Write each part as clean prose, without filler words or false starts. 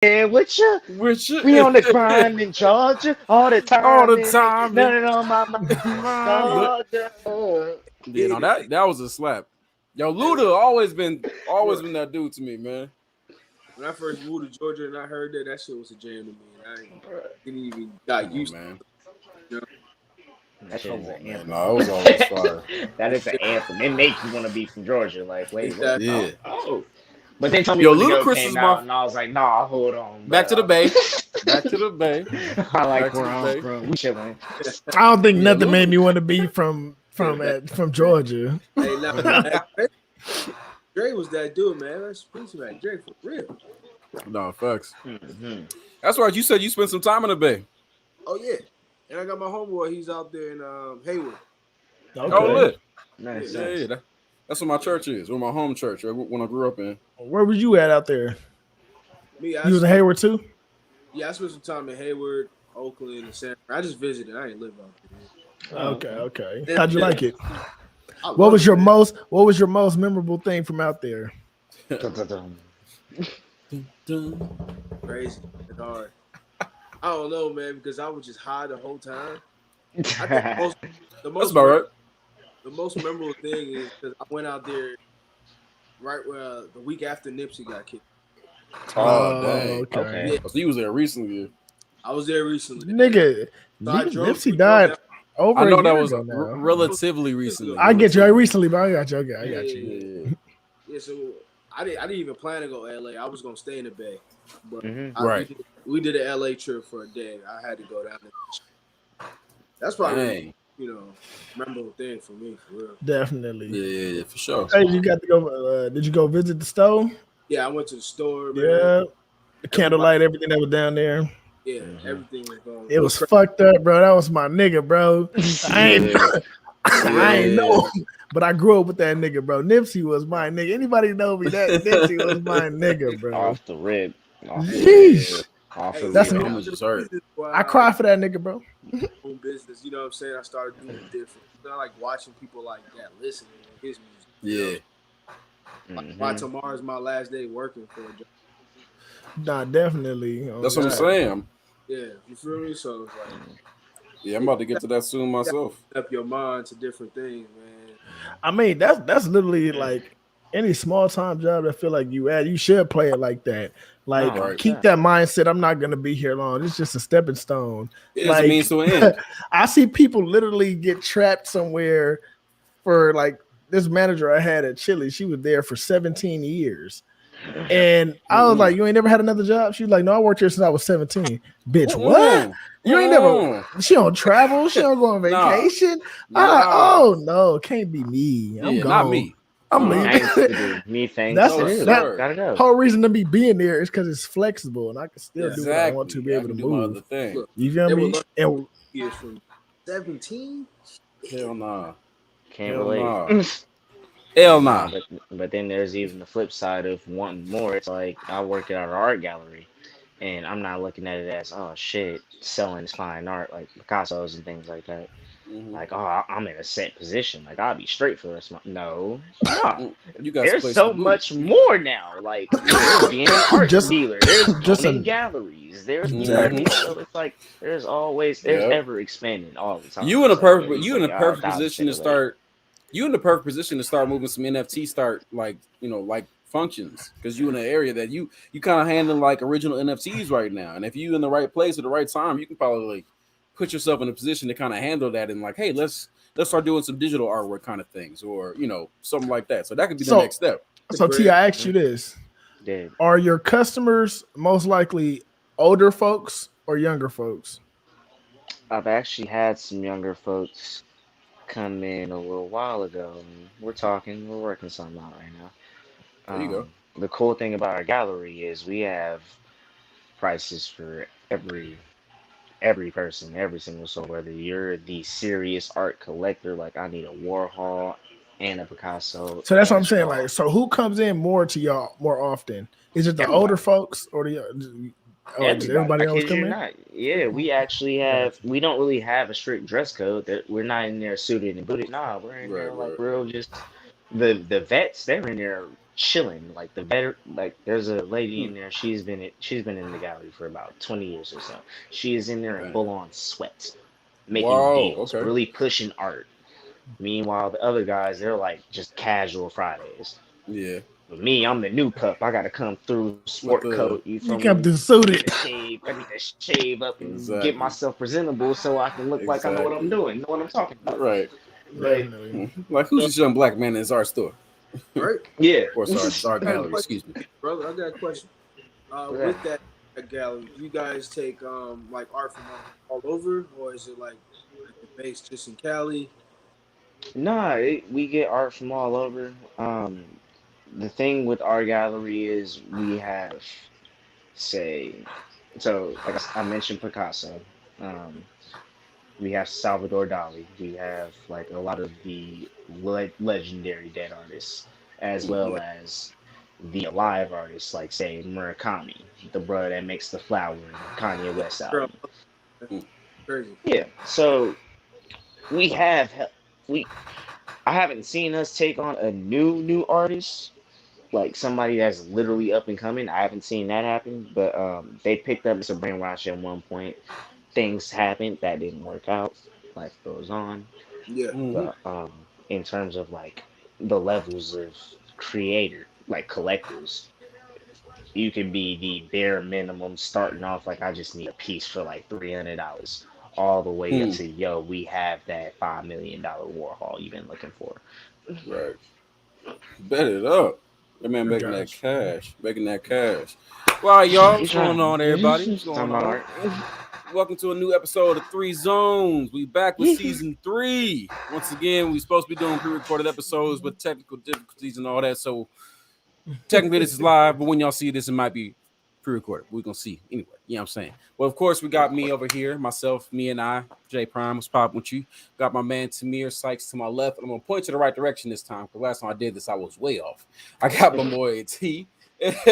Yeah, with you. Which We on the grind in Georgia all the all time, the and time, man. nothing on my mind, Georgia. Yeah, Yeah, no, that was a slap. Yo, hey, Luda always been that dude to me, man. when I first moved to Georgia and I heard that, that shit was a jam to me. I didn't even got Come on, used man. to it. That shit Come is an on, man. anthem. No, it was always fire. That is an You know? anthem. It makes you want to be from Georgia. Like, wait, what? Exactly. Oh, Yeah. oh. But then Tell Me Yo, When to Go Ludacris is came my out, and I was like, nah, hold on, back to the bro. bay. Back to the bay. I like Back to where the I'm bay. from. We chilling. I don't think Yeah, nothing made Luda. me want to be from Georgia. Hey, now, Mhm. Dre was that dude, man. Let's speak to Dre for real. No, facts. Mhm. That's right. You said you spent some time in the bay. Oh yeah, and I got my homeboy. He's out there in Hayward. Oh, Okay. Okay. lit. Yeah, Nice, Yeah, yeah. nice. That's what my church is. Where my home church, when I grew up in. Where was you at out there? me. You was in Hayward too? I spent some time in Hayward, Oakland, and San. I just visited. I ain't live out Oh, Okay, okay. okay. there. How'd you like it? I What love was it, your man. most memorable thing from out there? Dun-dun-dun. Dun, dun. Crazy and hard. I don't know, man, because I was just high the whole time. I think the most, the That's most, about right. the most memorable thing is because I went out there right where the week after Nipsey got kicked. Oh, Oh, dang. okay. Okay. Yeah, Oh, so you was there recently. I was there recently. Nigga, So I drove. Nipsey We drove died down. I over a know that year was ago now. relatively recently. I get you. I Relatively. recently, but I got you. Okay, I Yeah, got yeah, you. yeah. Yeah. Yeah, so I didn't even plan to go to LA. I was gonna stay in the Bay, but Mhm. Right. we did an LA trip for a day. I had to go down there. That's probably Dang. memorable thing for me for real. Definitely. Yeah, for sure. Hey, you got to go. Did you go visit the stove? Yeah, I went to the store, man. Yeah, the Everybody, candlelight, everything that was down there. yeah, Mhm. everything was going. It It was was crazy. fucked up, bro. That was my nigga, bro. I ain't, Yeah. I ain't Yeah. know, but I grew up with that nigga, bro. Nipsey was my nigga. Anybody know me? That Nipsey was my nigga, bro. Off the rip. Off the rip. Yeesh. Off Hey, the That's Yeah, rip. me. I'ma just hurt. reasons why I cried for that nigga, bro. own business. You know what I'm saying? I started doing it different. I like watching people like that listening to his music. Yeah. Why Mhm. tomorrow's my last day working for a job. Nah, definitely. Oh, That's what I'm God. saying. Yeah, you feel me? So it's like Yeah, I'm about to get to that soon myself. up your mind to different things, man. I mean, that's literally like any small time job that feel like you should play it like that. No, Like Right. keep 100%. that mindset. I'm not gonna be here long. It's just a stepping stone. It is a Like means to an end. I see people literally get trapped somewhere for like this manager I had at Chili. She was there for 17 years. And I was like, Mm-mm. you ain't never had another job? She's like, no, I worked here since I was 17. Bitch, what? Mm-mm. You ain't never, Mm-mm. she don't travel, she don't go on Nah. vacation. Nah. Oh no, can't be me. I'm Yeah, gone. not me. I'm Uh-uh. leaving. Thanks to do. Me thanks That's to No, do. that sir. Gotta go. whole reason to be being there is because it's flexible and I can still Yeah. do what I want to, be Exactly. I able to can do my other move. thing. Look, You feel they me? would love And years from 17. Hell nah. Can't Hell relate. nah. Hell Nah, nah. but then there's even the flip side of wanting more. It's like I work at an art gallery, and I'm not looking at it as oh shit selling this fine art like Picasso's and things like that. Mhm. Like oh I'm in a set position. Like I'll be straight for this month. No. You got some There's place to so be. much more now. Like there's being an art just dealer. There's just owning a galleries. There's you know what I exactly. mean. So it's like there's Yep. ever expanding all the time. You in a So perfect it's you in like a oh perfect Dodge position stay to away. start. You in the perfect position to start moving some NFT start like like functions because you in an area that you kind of handling like original NFTs right now, and if you in the right place at the right time, you can probably like put yourself in a position to kind of handle that and like, hey, let's start doing some digital artwork kind of things or something like that. So that could be the So next step. so T, I asked you this. Yeah. Are your customers most likely older folks or younger folks? I've actually had some younger folks come in a little while ago, and we're working something out right now. There you go. The cool thing about our gallery is we have prices for every person, every single soul. Whether you're the serious art collector, like I need a Warhol and a Picasso So that's what and I'm a saying. Chagall. Like, so who comes in more to y'all more often? Is it the older Everybody. folks or does Everybody, everybody I else kid you come in? not. Yeah, we actually Gotcha. we don't really have a strict dress code. That we're not in there suited and booted. Nah, we're in there Right, like right. real just the vets. They're in there chilling. Like the better, like there's a lady in there. She's been in the gallery for about 20 years or so. She is in there in Man. full on sweat, making Wow. deals, Okay. really pushing art. Meanwhile, the other guys, they're like just casual Fridays. Yeah. But me, I'm the new pup. I gotta come through With sport the coat. You You feel come me? to suited. I need to shave up and get exactly. myself presentable so I can look like I know what I'm Exactly. doing, know what I'm talking about. Right. But Definitely. Like who's this young black man in this art store? Right? yeah, Or sorry, this art I got a gallery. question, Excuse me. brother. I got a question. Yeah. With that gallery, do you guys take like art from all over, or is it like based just in Cali? Nah, we get art from all over. The thing with our gallery is we have, say, so like I mentioned Picasso. Um, we have Salvador Dali. We have like a lot of the legendary dead artists, as well Mhm. as the alive artists, like say Murakami, the brother that makes the flower in the Kanye West Girl, album. crazy. Yeah, so we have we. I haven't seen us take on a new artist, like somebody that's literally up and coming. I haven't seen that happen, but they picked up Mr. Brainwash at one point. Things happened that didn't work out. Life goes on. Yeah. Mhm. But in terms of like the levels of creator, like collectors, you can be the bare minimum starting off like I just need a piece for like $300, all the way up Hmm. to yo, we have that $5 million Warhol you've been looking for. Right. Bet it up. That man making that Gosh. cash. Making that cash. Well, all right, y'all. You What's going trying? on, everybody? What's Talking going about on? art? Welcome to a new episode of Three Zones. We back with season 3. Once again, we supposed to be doing pre-recorded episodes with technical difficulties and all that. So technically this is live, but when y'all see this, it might be pre-recorded. We're gonna see anyway. You know what I'm saying? Well, of course, we got me over here, myself, me and I, J Prime. What's popping with you? Got my man Tamir Sykes to my left. I'm gonna point you the right direction this time because last time I did this, I was way off. I got my boy T.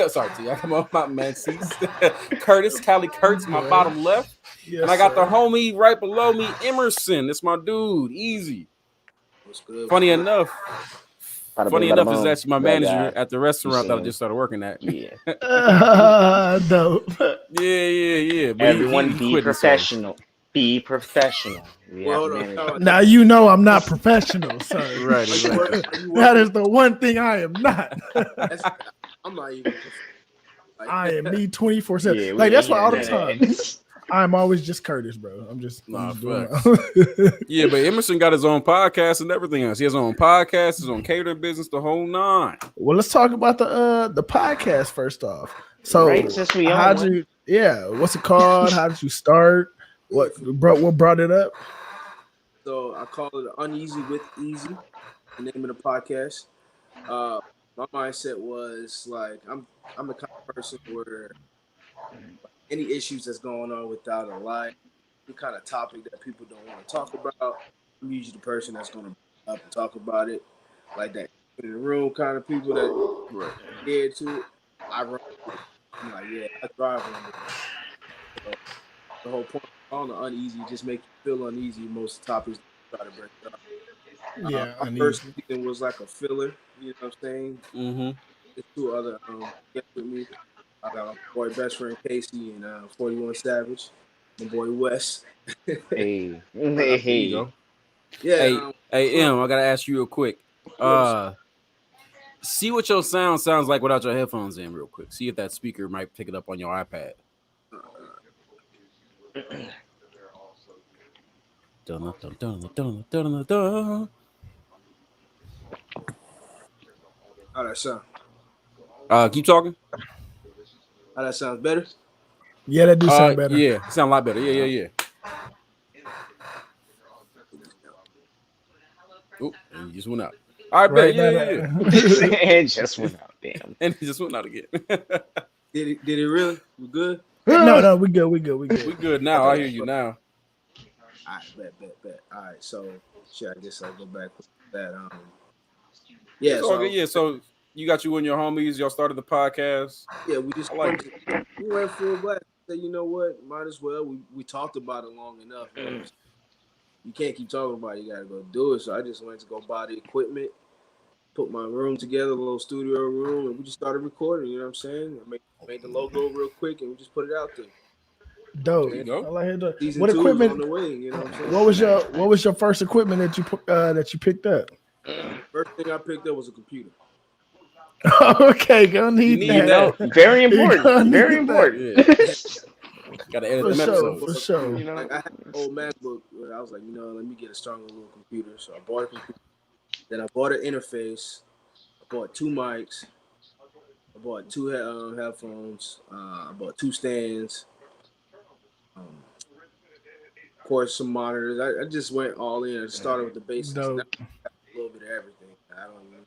Sorry, T. I got my man C. Curtis, Callie Kurtz, my bottom left. Yes, And I got sir. the homie right below me, Emerson. That's my dude. Easy. What's good? Funny enough, Bada Funny bing, bada enough, is boom. actually my That manager guy. at the You restaurant seen that I him? just started working at. Yeah. Dope. Yeah. But Everyone he be quitting, so professional. Be professional. We Well, have hold on. managers. Now you know I'm not professional, sir. right, Are you exactly. working? Are you That working? is the one thing I am not. That's, I'm not even. Like, I am me 24/7. Yeah, we Like that's ain't why all hearing the none of time that. I'm always just Curtis, bro. I'm just Nah, doing facts. my Yeah, but Emerson got his own podcast and everything else. He has his own podcast, his own catering business, the whole 9. Well, let's talk about the podcast first off. So Right, since we own how'd one. you what's it called? How did you start? What brought it up? So I call it Uneasy with Easy, the name of the podcast. My mindset was like I'm the kind of person where any issues that's going on without a lie, any kind of topic that people don't want to talk about, I'm usually the person that's going to up and talk about it, like that in the room kind of people that Right. scared to it. I run. I'm like, yeah, I thrive on it. So the whole point on the uneasy just make you feel uneasy. Most topics try to break it up. Yeah, My first season was like a filler. You know what I'm saying? Mm-hmm. There's 2 other guests with me. I got my boy best friend Casey and 41 Savage, my boy Wes. Hey, There you hey, go. Yeah. Hey, M, I gotta ask you real quick. See what your sound sounds like without your headphones in, real quick. See if that speaker might pick it up on your iPad. Dun, dun, dun, dun, dun, dun. How that sound? Keep talking. How that sounds better? Yeah, that do sound better. Yeah, sound a lot better. Yeah. Oh, and he just went out. All right, Right bet. now Yeah. it just went out. Damn. And he just went out again. Did it really? We good? No, we good. We good now. I hear you now. All right, bet. All right, so shit, I guess I'll go back with that. Yeah, So, okay, so you got you and your homies. Y'all started the podcast. Yeah, we just we went full black. Said, you know what? Might as well. We talked about it long enough. You can't keep talking about it. You got to go do it. So I just went to go buy the equipment, put my room together, a little studio room, and we just started recording. You know what I'm saying? I made the logo real quick, and we just put it out there. Dope. There you go. I like it. Season What 2 is equipment? on the way. You know what I'm saying? What was your first equipment that you picked up? First thing I picked up was a computer. Okay, gonna need need that. Very You're gonna important. Very need that. important. Got to edit For them sure, episodes. for sure. You know, Like I had an old MacBook. Where I was like, let me get a stronger little computer. So I bought a computer. Then I bought an interface. I bought 2 mics. I bought 2 headphones. I bought 2 stands. Of course, some monitors. I just went all in and started with the basics. Dope. A little bit of everything. I don't even know.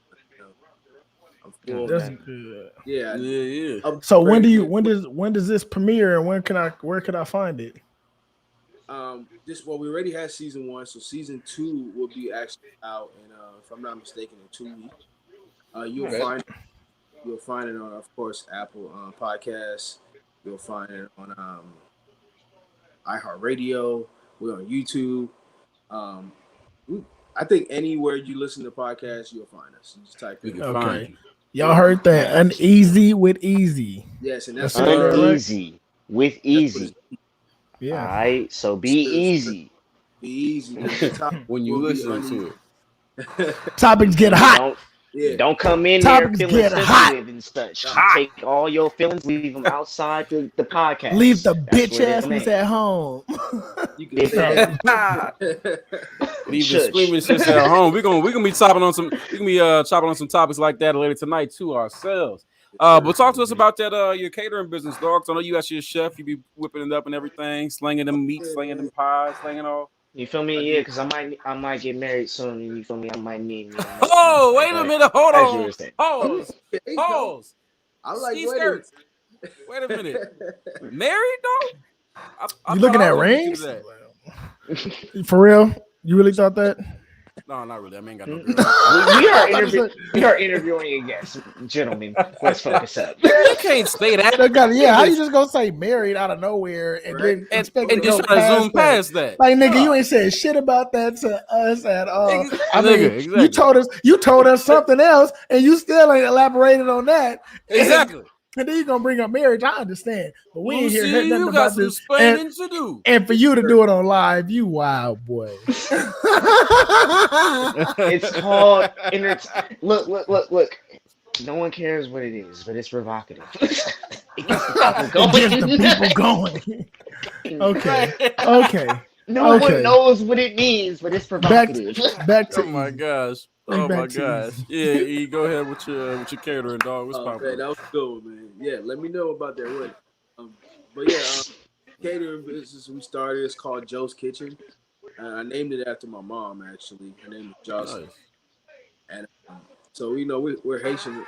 I'm full. That's good. Yeah. Yeah. So when does this premiere and where can I find it? We already had season 1, so season 2 will be actually out in if I'm not mistaken in 2 weeks. You'll find it on, of course, Apple Podcasts. You'll find it on iHeartRadio. We're on YouTube. I think anywhere you listen to podcasts, you'll find us. You just type We in. can Okay. find you. Y'all heard that? Uneasy with Easy. Yes, and that's That's it. uneasy with easy. Yeah. All right, so be easy. Be easy. When you listen to it. Topics get hot. Don't come in Topics there feeling get hot. sensitive and such. Take all your feelings, leave them outside the podcast. Leave the That's bitch where ass they're ones made. at home. You can say that. Leave the Shush. screaming shits at home. We're gonna be chopping on some topics like that later tonight too ourselves. But talk to us about that your catering business, dog. 'Cause I know you actually a chef. You be whipping it up and everything, slinging them meats, slinging them pies, slinging all. You feel me? Yeah, because I might get married soon, and you feel me? I might need. Oh, wait a minute, hold As you on. were saying. Pause. Pause. I like Ski weddings. skirts. Wait a minute. Married though? I You looking thought I at was looking rings? to that. For real? You really thought that? No, not really. I ain't got no We are interviewing a guest, gentlemen. Let's focus up. You can't say that. Yeah, how you just gonna say married out of nowhere and then And expect to just go try to past zoom that? past that. Like nigga, you ain't said shit about that to us at all. I mean, Exactly. you told us something else, and you still ain't elaborated on that. Exactly. And then you gonna bring up marriage. I understand, but we ain't here Lucy, nothing you got about some this. explaining to do. And for you to do it on live, you wild boy. It's called Look. No one cares what it is, but it's provocative. It gets the people going. Okay. No one knows what it means, but it's provocative. Back to Oh my gosh. Bring Oh back my to gosh. Yeah, E, go ahead with your catering, dog. What's Okay, poppin'? that was good, man. Yeah, let me know about that wedding. But yeah, catering business we started. It's called Joe's Kitchen. I named it after my mom, actually. Her name is Jocelyn. Nice. And so, we're Haitian.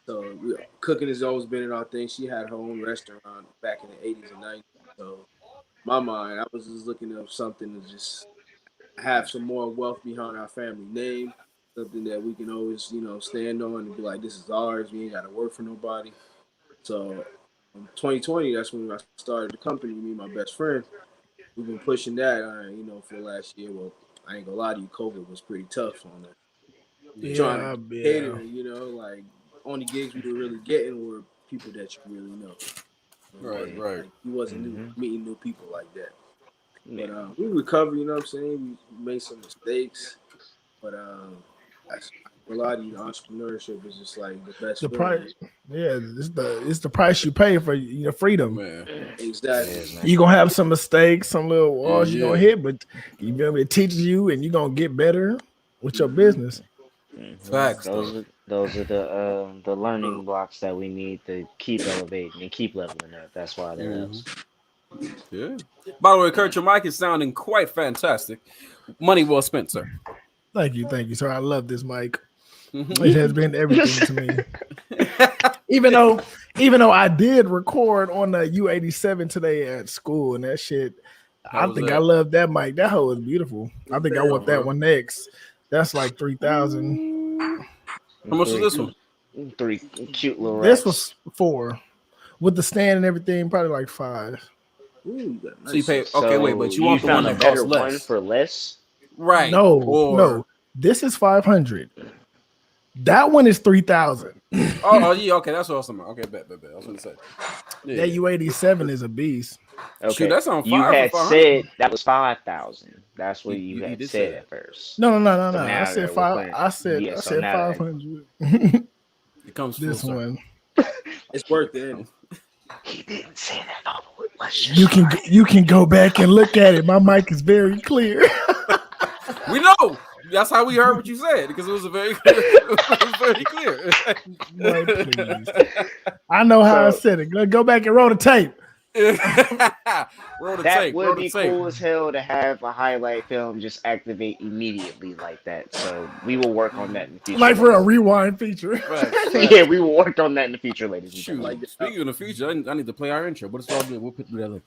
So cooking has always been in our thing. She had her own restaurant back in the 80s and 90s. So my mind, I was just looking at something to just have some more wealth behind our family name, something that we can always, stand on and be like, this is ours. We ain't got to work for nobody. So 2020, that's when I started the company, me and my best friend. We've been pushing that, for the last year. Well, I ain't gonna lie to you, COVID was pretty tough on that. Trying to cater, like only gigs we were really getting were people that you really know. Right. Like, you wasn't meeting new people like that. But we recovered, you know what I'm saying? We made some mistakes, but a lot of entrepreneurship is just like the best. The price, it's the price you pay for your freedom. Man. Exactly. You gonna have some mistakes, some little walls you Yeah. gonna hit, but it teaches you, and you gonna get better with your business. Facts. Those are the learning blocks that we need to keep elevating and keep leveling up. That's why that helps. Yeah. By the way, Kurt, your mic is sounding quite fantastic. Money well spent, sir. Thank you, sir. I love this mic. It has been everything to me. Even though I did record on the U87 today at school, and that shit, I think I love that mic. That hoe is beautiful. I think I want that one next. That's like 3,000. How much was this one? 3 cute little This racks. was 4 with the stand and everything, probably like 5. Ooh, So you pay. So Okay, wait, but you want the one found a that better costs one less, for less? right? No. This is 500. That one is 3,000. Oh, yeah, okay, that's what I was talking about. Okay, bet. I was gonna say. Yeah. That U87 is a beast. Okay, Shoot, that's on you fire had for 500. said that was 5,000. That's what You you had did say said that. at first. No. So I now said that we're five. playing, I said yeah. I So said now that 500. It comes full This circle. one. It's worth it. he didn't say that. No, let's just You can go back and look at it. My mic is very clear. We know. That's how we heard what you said because it was very clear. Boy, please. I know how I said it. Go back and roll the tape. Roll the That tape. would Roll be the tape. cool as hell to have a highlight film just activate immediately like that. So we will work on that in the future. Like for a rewind feature. Facts. Yeah, we will work on that in the future, ladies and Shoot. gentlemen. Speaking of the future, I need to play our intro, but it's all good. We'll put that later.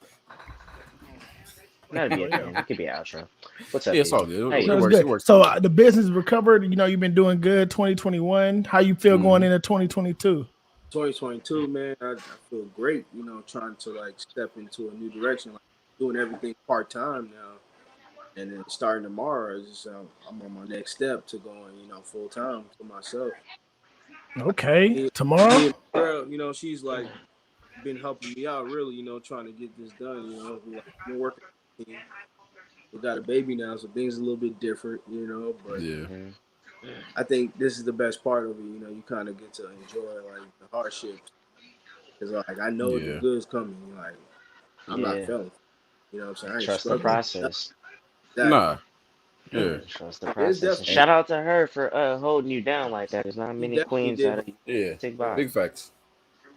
That'd be a thing. It could be an outro. What's up? Yeah, it's all dude? good. Hey, So It it's works. good. It works. So the business recovered. You know, you've been doing good. 2021. How you feel going into 2022? 2022, man, I feel great. You know, trying to like step into a new direction, like doing everything part time now, and then starting tomorrow is just, I'm on my next step to going, full time for myself. Okay, tomorrow. Me and my girl, she's like been helping me out really, trying to get this done. We're working. We got a baby now, so things are a little bit different, but Yeah. I think this is the best part of it. You kind of get to enjoy like the hardships because like I know the good's coming. Like I'm not failing. You know what I'm saying? I ain't Trust the struggling. process. Nah. Yeah. Trust the process. And shout out to her for holding you down like that. There's not many queens that take by. Big facts.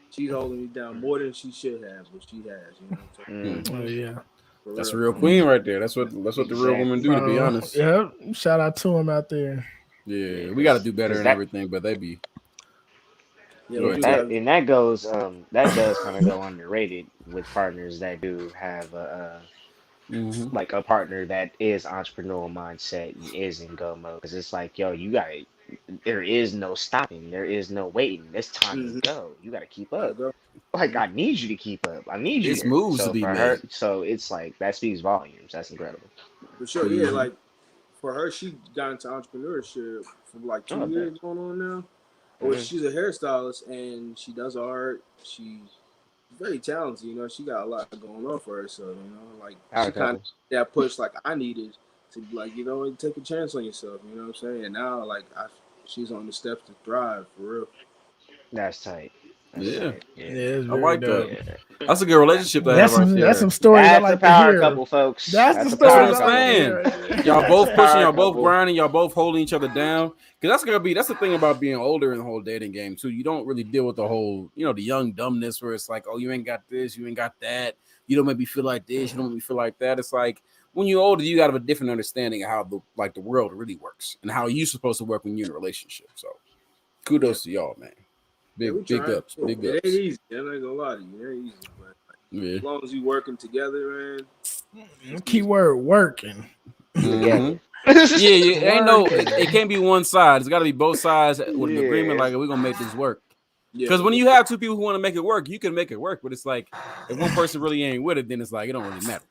She's holding me down more than she should have, but she has. You know what I'm saying? Oh yeah. That's a real queen right there. That's what the real women do, to be honest. Yeah. Shout out to him out there. Yeah, we got to do better and everything, but they be. Yeah, that goes that does kind of go underrated with partners that do have like a partner that is entrepreneurial mindset and is in go mode, because it's like, yo, there is no stopping, there is no waiting, it's time to go, you got to keep up. Like, I need you to keep up, I need you. It's moves so to be for made. her, so it's like that speaks volumes. That's incredible. For sure. Yeah, like for her, she got into entrepreneurship for like 2 years going on now. Or she's a hairstylist and she does art. She's very talented, she got a lot going on for herself, like she kind of that push like I needed to be like, take a chance on yourself, you know what I'm saying? And now like she's on the steps to thrive for real. That's tight. Yeah, I like that. That's a good relationship to have right there. That's some stories I like a power to hear. couple, folks. That's the what I'm stories saying. Y'all both pushing, y'all both grinding, y'all both holding each other down. Because that's the thing about being older in the whole dating game too. You don't really deal with the whole, the young dumbness where it's like, oh, you ain't got this, you ain't got that. You don't make me feel like this, you don't make me feel like that. It's like when you're older, you got to have a different understanding of how the world really works and how you're supposed to work when you're in a relationship. So kudos to y'all, man. Big ups. Big it ups. ain't easy. I ain't gonna lie to you. It ain't easy. But as long as you working together, man. Keyword working. Yeah. Ain't no. It can't be one side. It's got to be both sides with an agreement. Like, we're gonna make this work. Because when you have two people who want to make it work, you can make it work. But it's like if one person really ain't with it, then it's like it don't really matter.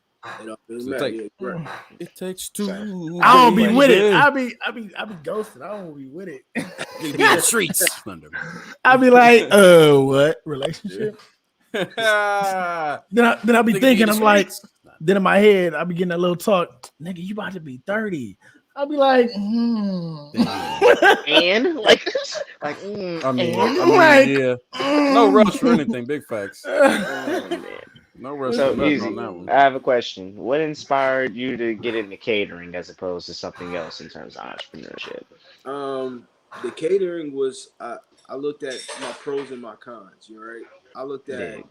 It takes two. I don't be with it. I be ghosted. I don't be with it. It be in the streets. I be like, what relationship? Then I be thinking, I'm like, then in my head, I be getting a little talk. Nigga, you about to be 30. I'll be like, and no rush for anything. Big facts. No rush so for nothing easy. on that one. I have a question. What inspired you to get into catering as opposed to something else in terms of entrepreneurship? The catering was I looked at my pros and my cons. Right? I looked at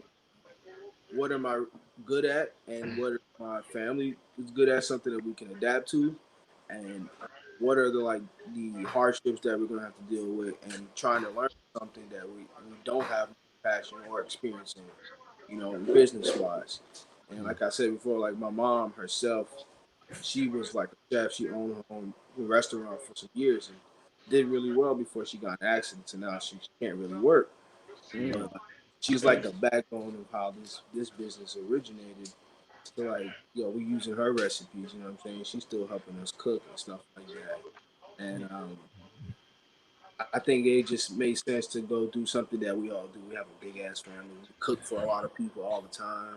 what am I good at and what my family is good at, something that we can adapt to, and what are the hardships that we're gonna have to deal with, and trying to learn something that we don't have passion or experience in, business wise. And like I said before, like my mom herself, she was like a chef. She owned her own restaurant for some years and did really well before she got in an accident. So now she can't really work. She's like the backbone of how this business originated. So like, we using her recipes, you know what I'm saying? She's still helping us cook and stuff like that. and I think it just made sense to go do something that we all do. We have a big ass family. We cook for a lot of people all the time.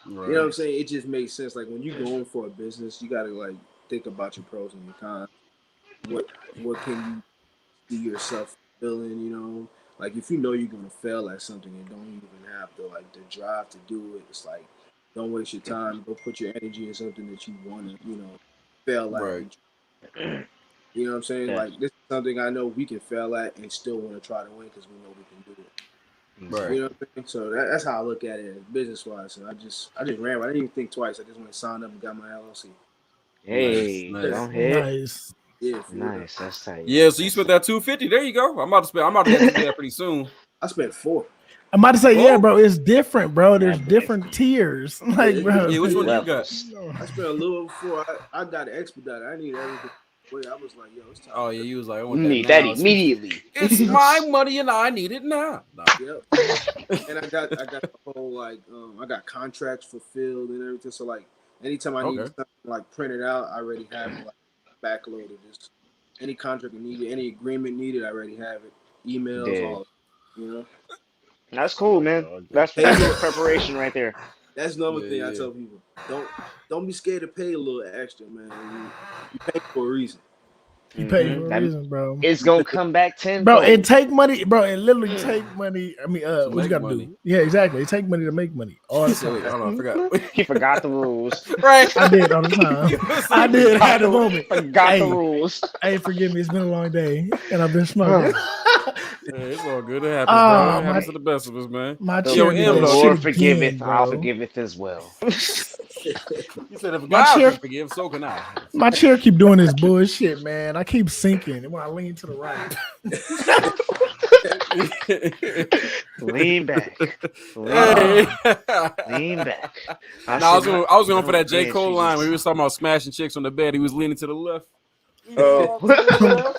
Right. You know what I'm saying? It just makes sense. Like when you go in for a business, you gotta like think about your pros and your cons. What can you see yourself fulfilling? You know, like if you know you're gonna fail at something and don't even have the drive to do it, it's like don't waste your time. Go put your energy in something that you want to fail at. Right. You know what I'm saying? Yeah. Like this is something I know we can fail at and still want to try to win because we know we can do it. Right. You know what I'm saying? So that's how I look at it business wise. And I just ran. I didn't even think twice. I just went and signed up and got my LLC. Hey, Nice. go ahead. Nice. Yeah, for real. Nice. That's tight. Yeah, so you spent that $250. There you go. I'm about to get to that pretty soon. I spent 4. I'm about to say, yeah, Oh. bro, it's different, bro. There's Yeah, different tiers. Like, bro. Yeah, which one you got? Levels. I spent a little before I got it expedited. I need everything. Wait, I was like, yo, it's time. Oh yeah, you was like, I You want need that that now. immediately. It's my money and I need it now. No. Yep. And I got the whole like I got contracts fulfilled and everything. So like anytime I need Okay. something like printed out, I already have it like backloaded. Just any contract needed, any agreement needed, I already have it. Emails, Yeah. all you know. That's cool, man. That's preparation right there. That's another thing I Yeah. tell people. Don't be scared to pay a little extra, man. You pay for a reason. You pay for a That- reason, bro. It's gonna come back 10. Bro, it take money, bro. It literally take money. I mean, what you make gotta money. do? Yeah, exactly. It take money to make money. All the So, wait, time. hold on, I forgot. He forgot the rules. Right. I did all the time. I did at the moment. Forgot Hey. the rules. Hey, forgive me. It's been a long day, and I've been smoking. Hey, it's all good. It happens, Oh, bro. It my- happens to the best of us, man. My The Yo, chair M, did though, that Lord shit forgiveth, again, I'll bro. forgiveth as well. You said if My God chair- can forgive, so can I. My chair keep doing this bullshit, man. I keep sinking when I lean to the right. Lean back. Lean, Hey. lean back. I was going for that J. Man, Cole line Jesus. when he was talking about smashing chicks on the bed. He was leaning to the left. Oh.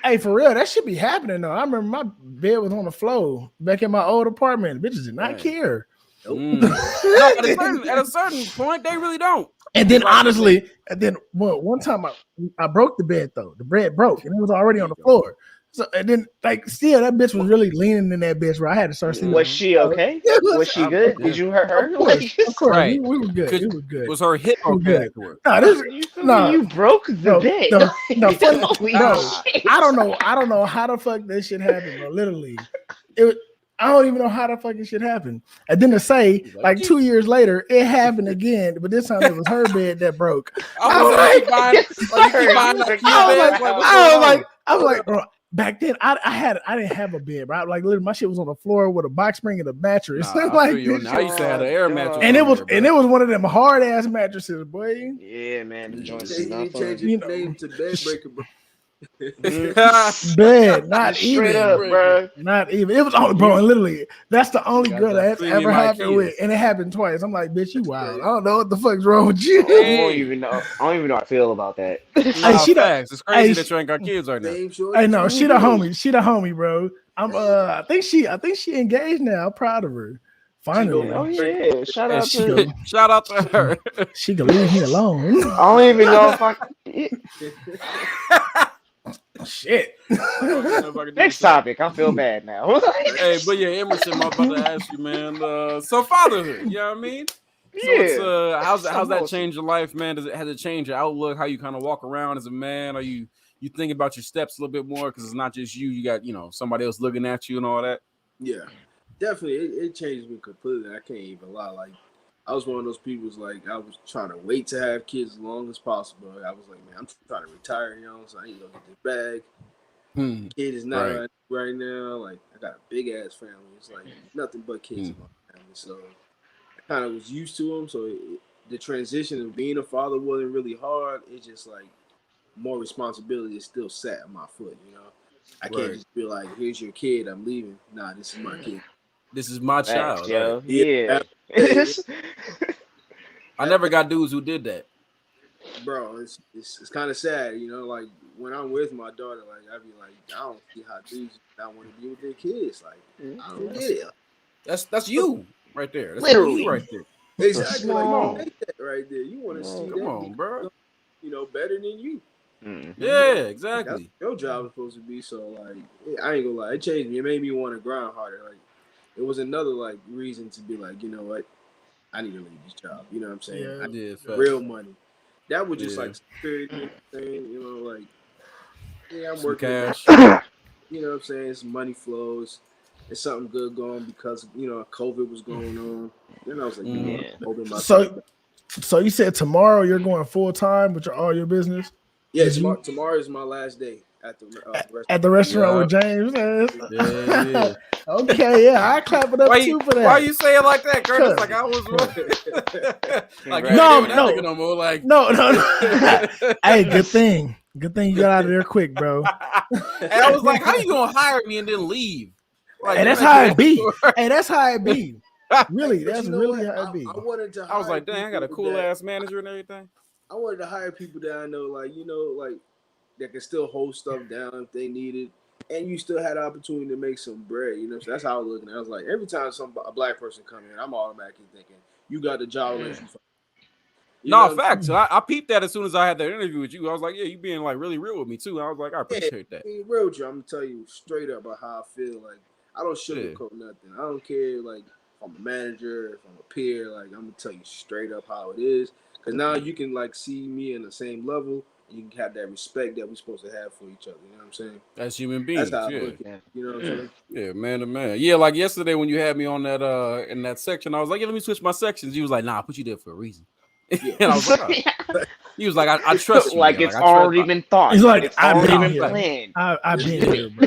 Hey, for real, that should be happening though. I remember my bed was on the floor back in my old apartment. Bitches did not Right. care. Mm. No, at a certain point, they really don't. And then Like- honestly, one time I broke the bed though. The bed broke and it was already on the floor. So and then like still that bitch was really leaning in that bitch where I had to start sleeping. Was she okay? Was she good? Did you hurt her? Of course, of course. Right. We were good. Could- It was good. Was her hip Oh, okay good. afterward? No, this no. You broke the No, bed. no, funny- Holy bro, shit. I don't know how the fuck this shit happened, bro. Literally, I don't even know how the fucking shit happened. And then to say, like 2 years later, it happened again, but this time it was her bed that broke. I was like, I was like, bro. Back then, I didn't have a bed, bro. Like literally, my shit was on the floor with a box spring and a mattress. Nah, I like feel you on this that. I shit. used to have an air mattress. And it on was there, bro. and it was one of them hard ass mattresses, boy. Yeah, man. Them joints You is not need to change fun. your You know. name to Bed Breaker, bro. Bed, not Straight even, up, bro. not even. It was only, bro. And literally, that's the only Got girl that that's premium ever happened IQ. with, and it happened twice. I'm like, bitch, you wild. I don't know what the fuck's wrong with you. I don't even know. I don't even know how I feel about that. Nah, she the- facts. It's crazy hey, that you ain't got kids right now. Name short. Hey, no, she the homie. She the homie, bro. I think she engaged now. I'm proud of her. Finally, Oh yeah. Shout out she to. go- Shout out to her. she can leave me alone. I don't even know if I. Shit. Next topic. I feel bad now. Hey, but yeah, Emerson, I'm about to ask you, man. So fatherhood, you know what I mean? So it's, how's that changed your life, man? Has it changed your outlook? How you kind of walk around as a man? Are you think about your steps a little bit more because it's not just you? You got somebody else looking at you and all that. Yeah, definitely. It changed me completely. I can't even lie. Like, I was one of those people who's like, I was trying to wait to have kids as long as possible. I was like, man, I'm trying to retire young, so I need to go get this bag. Kid is not right now. Like, I got a big ass family. It's like nothing but kids in my family. So I kind of was used to them. So the transition of being a father wasn't really hard. It's just like more responsibility is still sat on my foot. I can't just be like, here's your kid, I'm leaving. Nah, this is my kid. This is my child. Yo. Yeah. Yeah. I never got dudes who did that. Bro, it's kind of sad, like when I'm with my daughter, like I be like, I don't see how dudes not want to be with their kids. Like, I don't get it. That's you right there. That's Literally. you right there. Exactly. Come Like, on. you hate that right there. You want to see Come that on, bro. better than you. Mhm. Yeah, That's exactly. what your job is supposed to be. So like, I ain't gonna lie, it changed me. It made me want to grind harder. Like, it was another like reason to be like, you know what, I need to leave this job. You know what I'm saying? Yeah. I Yeah, need facts. real money. That was just Yeah. like spirit, you know what I'm saying? You know, like, yeah, I'm Some working. cash. You know what I'm saying? Some money flows. It's something good going because COVID was going on. Then I was like, you know, Yeah. I'm holding myself. So you said tomorrow you're going full time with all your business? Yeah, Did you tomorrow is my last day at the at the restaurant. restaurant Yeah. with James? Yeah. Okay, yeah, I clap it up Why too for that. why you say it like that, Curtis? Like I was like you ain't No, even that no. nigga no more. Like No. Hey, good thing you got out of there quick, bro. And I was like, how you gonna hire me and then leave? Like Hey, you that's make how it it be. work. Hey, that's how it be. Really, But that's you know really what? how it be. I wanted to. I was hire like, dang, I got a people cool that- ass manager and everything. I wanted to hire people that I know, like like that can still hold stuff down if they need it, and you still had the opportunity to make some bread. You know, so that's how I was looking. I was like, every time a black person come in, I'm automatically thinking, you got the job unless you. You No, know, facts. I peeped that as soon as I had that interview with you. I was like, yeah, you being like really real with me too. I was like, I appreciate that. Being real with you, I'm gonna tell you straight up about how I feel. Like, I don't sugarcoat nothing. I don't care. Like, if I'm a manager, if I'm a peer, like I'm gonna tell you straight up how it is. Cause now you can like see me in the same level, and you can have that respect that we're supposed to have for each other. You know what I'm saying? As human beings, That's how I yeah. look at it. You know what I'm saying? Yeah, man to man. Yeah, like yesterday when you had me on that in that section, I was like, yeah, let me switch my sections. You was like, nah, I put you there for a reason. Yeah. And I was like, oh. He was like, I trust you. Like man. it's Like, I trust already been thought. He's like, It's I've already been been here. planned. I've been here, bro.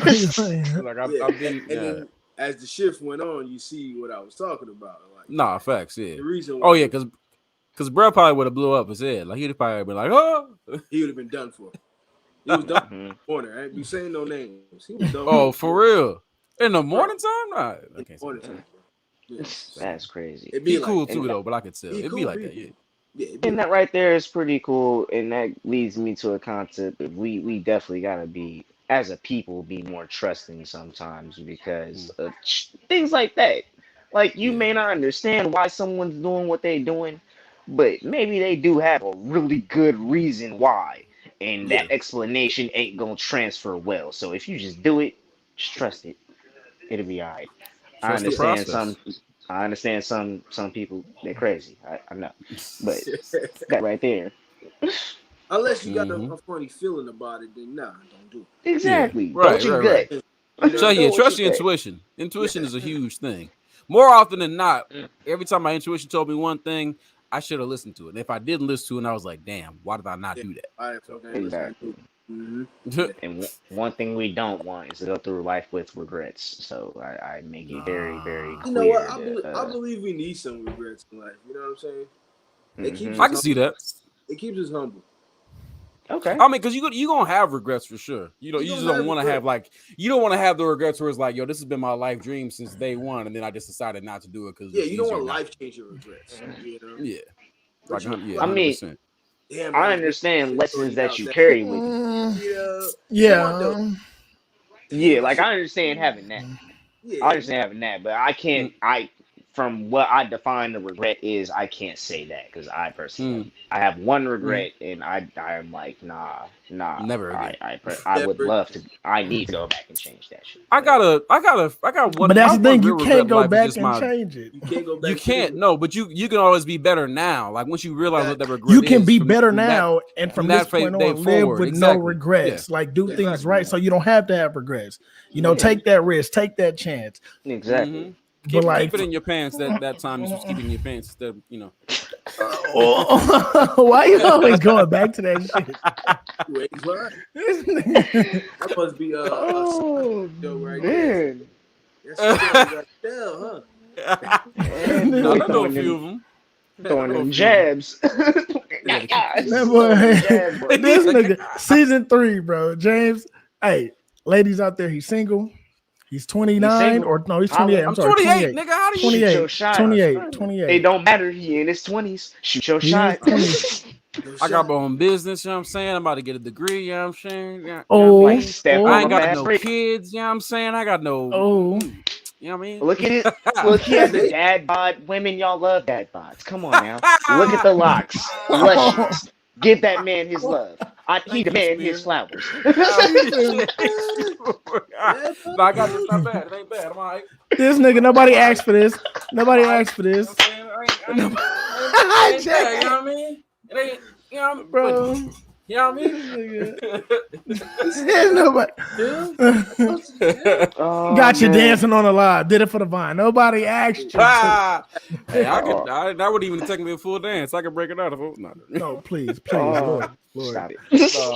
like Yeah. I've been And then as the shift went on, you see what I was talking about. Like, nah, facts, yeah. the reason why Oh yeah, because bro probably would have blew up his head. Like he'd probably been like, oh, he would have been done for. He was done Mhm. for the corner. I ain't be saying no names. He was done. oh, for real. In the morning time? Nah, I can't say Morning that. time, bro. Yeah. That's crazy. It'd He be cool like, too and though, but I could tell. he It'd cool be like people. that, yeah. Yeah, it'd be And that right there is pretty cool, and that leads me to a concept that we definitely gotta be, as a people, be more trusting sometimes because of things like that. Like you Yeah. may not understand why someone's doing what they're doing, but maybe they do have a really good reason why, and Yeah. that explanation ain't gonna transfer well. So if you just do it, just trust it. It'll be alright. I Trust the understand process. some people they're crazy. I know, but that right there. unless you got Mhm. a funny feeling about it, then nah, don't do Exactly. Yeah. Right, Don't your right, gut. right. it. You know? So yeah, Don't trust your your gut. intuition. Intuition is a huge thing. More often than not, every time my intuition told me one thing, I should have listened to it. And if I didn't listen to it, and I was like, damn, why did I not do that? I ain't fucking listening Exactly. to. Mm-hmm. And one thing we don't want is to go through life with regrets. So I make it very, very You know what? clear I believe we need some regrets in life. You know what I'm saying? It keeps Mhm. I us can see that. It keeps us humble. Okay. I mean, because you gonna have regrets for sure. You You just gonna don't have want to regrets. have like you don't want to have the regrets where it's like, yo, this has been my life dream since day one, and then I just decided not to do it because Yeah, you don't want life changing regrets. You know? Yeah, But like you, yeah, I mean, 100%. damn, I man, understand lessons that out you that- carry with you. Yeah. Yeah. Yeah, Damn, like I understand having that. yeah. I understand having that, but I can't. From what I define the regret is, I can't say that because I personally, I have one regret, and I'm like, nah. Never again. I would Never. love to. I need to go back and change that shit. I got one. But that's my the thing, one you real can't regret go in life is back just and my. change it. You can't go back. You to can't it. no, but you can always be better now. Like once you realize what that regret You is, can be from better that- now, and from this point day on, live forward. with Exactly. no regrets. Like do things Exactly. right, so you don't have to have regrets. You know, take that risk, take that chance. Exactly. Keep like it in your pants. That time you supposed to keep it in your pants instead of why you always going back to that shit? Wait, what? That must be Oh right man. there. That's right there, huh? Man, No, boy I know a few of them. throwing them jabs. Guys, That boy, throwing them jabs, boy. this nigga, season 3, bro. James, hey, ladies out there, he's single. He's 29 single. or no, he's 28. I'm sorry, 28, nigga. How do you? 28, Shoot your shot. 28. It don't matter. He in his 20s. Shoot your He in his shot. 20s. I got my own business, you know what I'm saying? I'm about to get a degree, you know what I'm saying? Yeah, Oh, Like step I on ain't a got fast no break. kids, you know what I'm saying? I got no, oh. you know what I mean? Look at it. Look at the dad bod women. Y'all love dad bods. Come on now. Look at the locks. Luscious. Give that man his love. He Thank you, demand Spear. his flowers. No, I got this. Not bad. It ain't bad. I'm all right. This nigga, nobody asked for this. Nobody asked for You know this. what I'm saying? I ain't bad, you know what I mean? It ain't, you know what I mean? Bro. You know what I mean? Nobody. Oh, Got you man. dancing on the live. Did it for the vine. Nobody asked you to. Hey, that wouldn't even take me a full dance. I could break it out if it was not. No, please, Oh, Lord. stop it.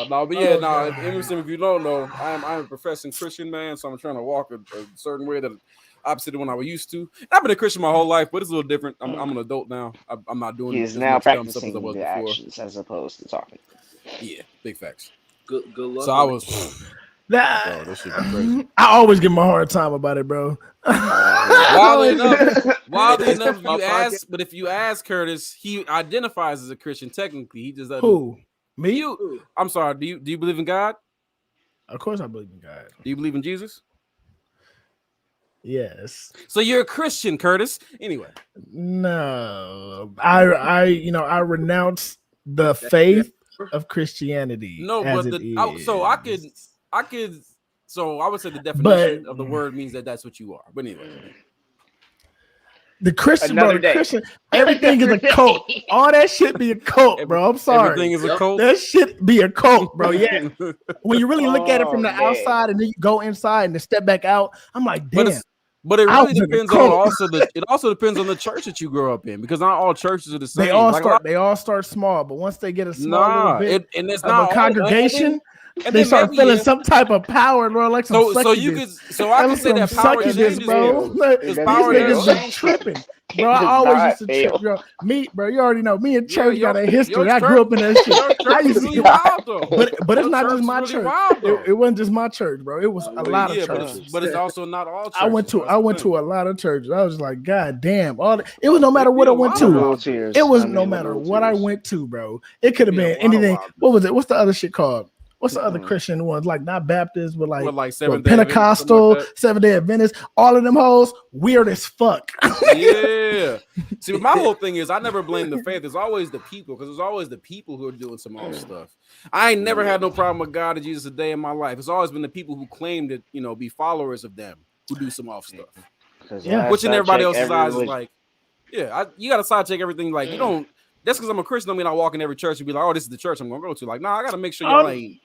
But yeah, Emerson, if you don't know, I'm a professing Christian man, so I'm trying to walk a certain way that opposite of when I was used to. I've been a Christian my whole life, but it's a little different. I'm an adult now. I'm not doing He is as now much dumb stuff practicing as I was the before. actions as opposed to talking. Yeah, big facts. Good luck. So I was. Nah, This shit be crazy. I always give him a hard time about it, bro. Wildly enough, if you ask Curtis, he identifies as a Christian. Technically, he just doesn't. Who? Me? You? I'm sorry. Do you believe in God? Of course, I believe in God. Do you believe in Jesus? Yes. So you're a Christian, Curtis. Anyway, No, I renounce the faith of Christianity. no, as but it is. So I could. So I would say the definition of the word means that's what you are. But anyway, the Christian, bro, Another the day. Christian, everything is a cult. All that shit be a cult, bro. I'm sorry. Everything is a cult. That shit be a cult, bro. Yeah. When you really look at it from the man. outside and then you go inside and then step back out, I'm like, damn. But it I really was in a depends cult. on it also depends on the church that you grow up in, because not all churches are the same. They all start small, but once they get a small little bit and it's of not a congregation, and they then start maybe feeling some type of power, bro. Like some so you could succubus. I can say that power changes, bro. These These power niggas changes. been tripping. Bro, It I does always not used to trip, fail. bro. You already know. Me and church Your got a history. church- I grew up in that shit. Your I church is used really to, wild though. but it's Your not church just is my really church. wild, though. It wasn't just my church, bro. It was a lot of Yeah, churches. but it's also not all churches. I went to That's the thing. a lot of churches. I was like, God damn! It was no matter what be I a went wild to. wild Tears. It was I mean, no matter literal what I tears. went to, bro. It could have Yeah, been anything. wild. What was it? What's the other shit called? What's the other Mm-mm. Christian ones? Like not Baptist, but Like Seventh Day Pentecostal, Adventist, something Seventh-day Adventist. All of them hoes weird as fuck. Yeah. See, but my whole thing is I never blame the faith. It's always the people, because it's always the people who are doing some off stuff. I ain't never had no problem with God and Jesus a day in my life. It's always been the people who claim to, be followers of them who do some off stuff. Yeah. Which in everybody else's every eyes is religion- like, you got to side check everything. Like, you don't, that's because I'm a Christian. I mean, I walk in every church and be like, oh, this is the church I'm going to go to. Like, nah, I got to make sure y'all ain't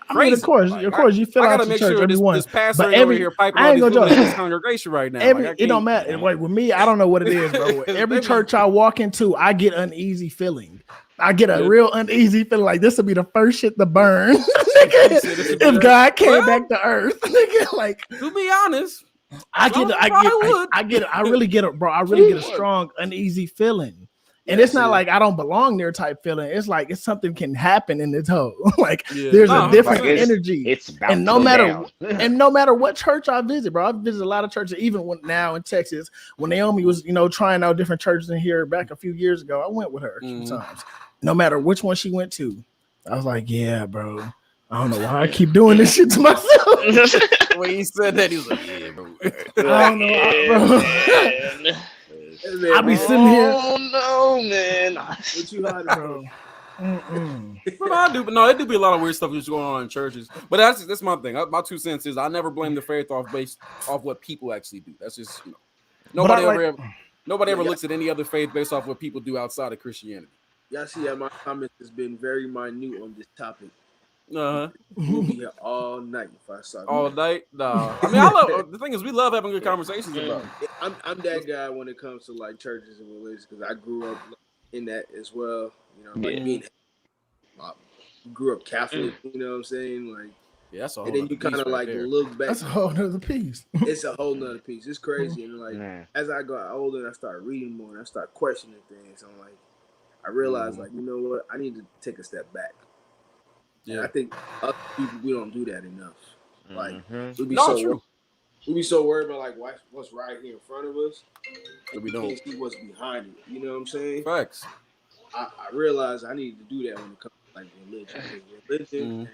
I mean, of course, crazy. you fill I out gotta the make church sure everyone. this pastor But ain't over here piping I all ain't these gonna people in joke. this congregation right now. It don't matter. Like with me, I don't know what it is, bro. Every church I walk into, I get uneasy feeling. I get a real uneasy feeling. Like this will be the first shit to burn. If God came back to earth, like to be honest, I really get it, bro. I really get a strong uneasy feeling. And it's not like I don't belong there type feeling. It's like it's something can happen in this hole. Like there's a different energy. It's about and no matter what church I visit, bro. I visit a lot of churches, even now in Texas. When Naomi was, trying out different churches in here back a few years ago, I went with her a few times. No matter which one she went to, I was like, yeah, bro. I don't know why I keep doing this shit to myself. When he said that, he was like, yeah, bro. I don't know, bro. I be sitting here. Oh no, man! What you hiding, bro? But it do be a lot of weird stuff that's going on in churches. But that's my thing. My 2 cents is I never blame the faith based off what people actually do. That's just nobody ever looks at any other faith based off what people do outside of Christianity. Y'all see that my comments has been very minute on this topic. Uh-huh. We'll be here all night if I saw all night. No, I mean, the thing is, we love having good conversations about it. I'm that guy when it comes to like churches and religions, because I grew up in that as well. Grew up Catholic. You know what I'm saying? Like, yeah, that's a whole. And then you kind of like look back. That's a whole nother piece. It's a whole nother piece. It's crazy, and like as I got older, and I start reading more, and I start questioning things. I'm like, I realized like, you know what? I need to take a step back. Yeah, and I think other people, we don't do that enough. Like we be so worried about like what's right here in front of us, and we can't see what's behind it. You know what I'm saying? Facts. I realize I need to do that when it comes to like religion and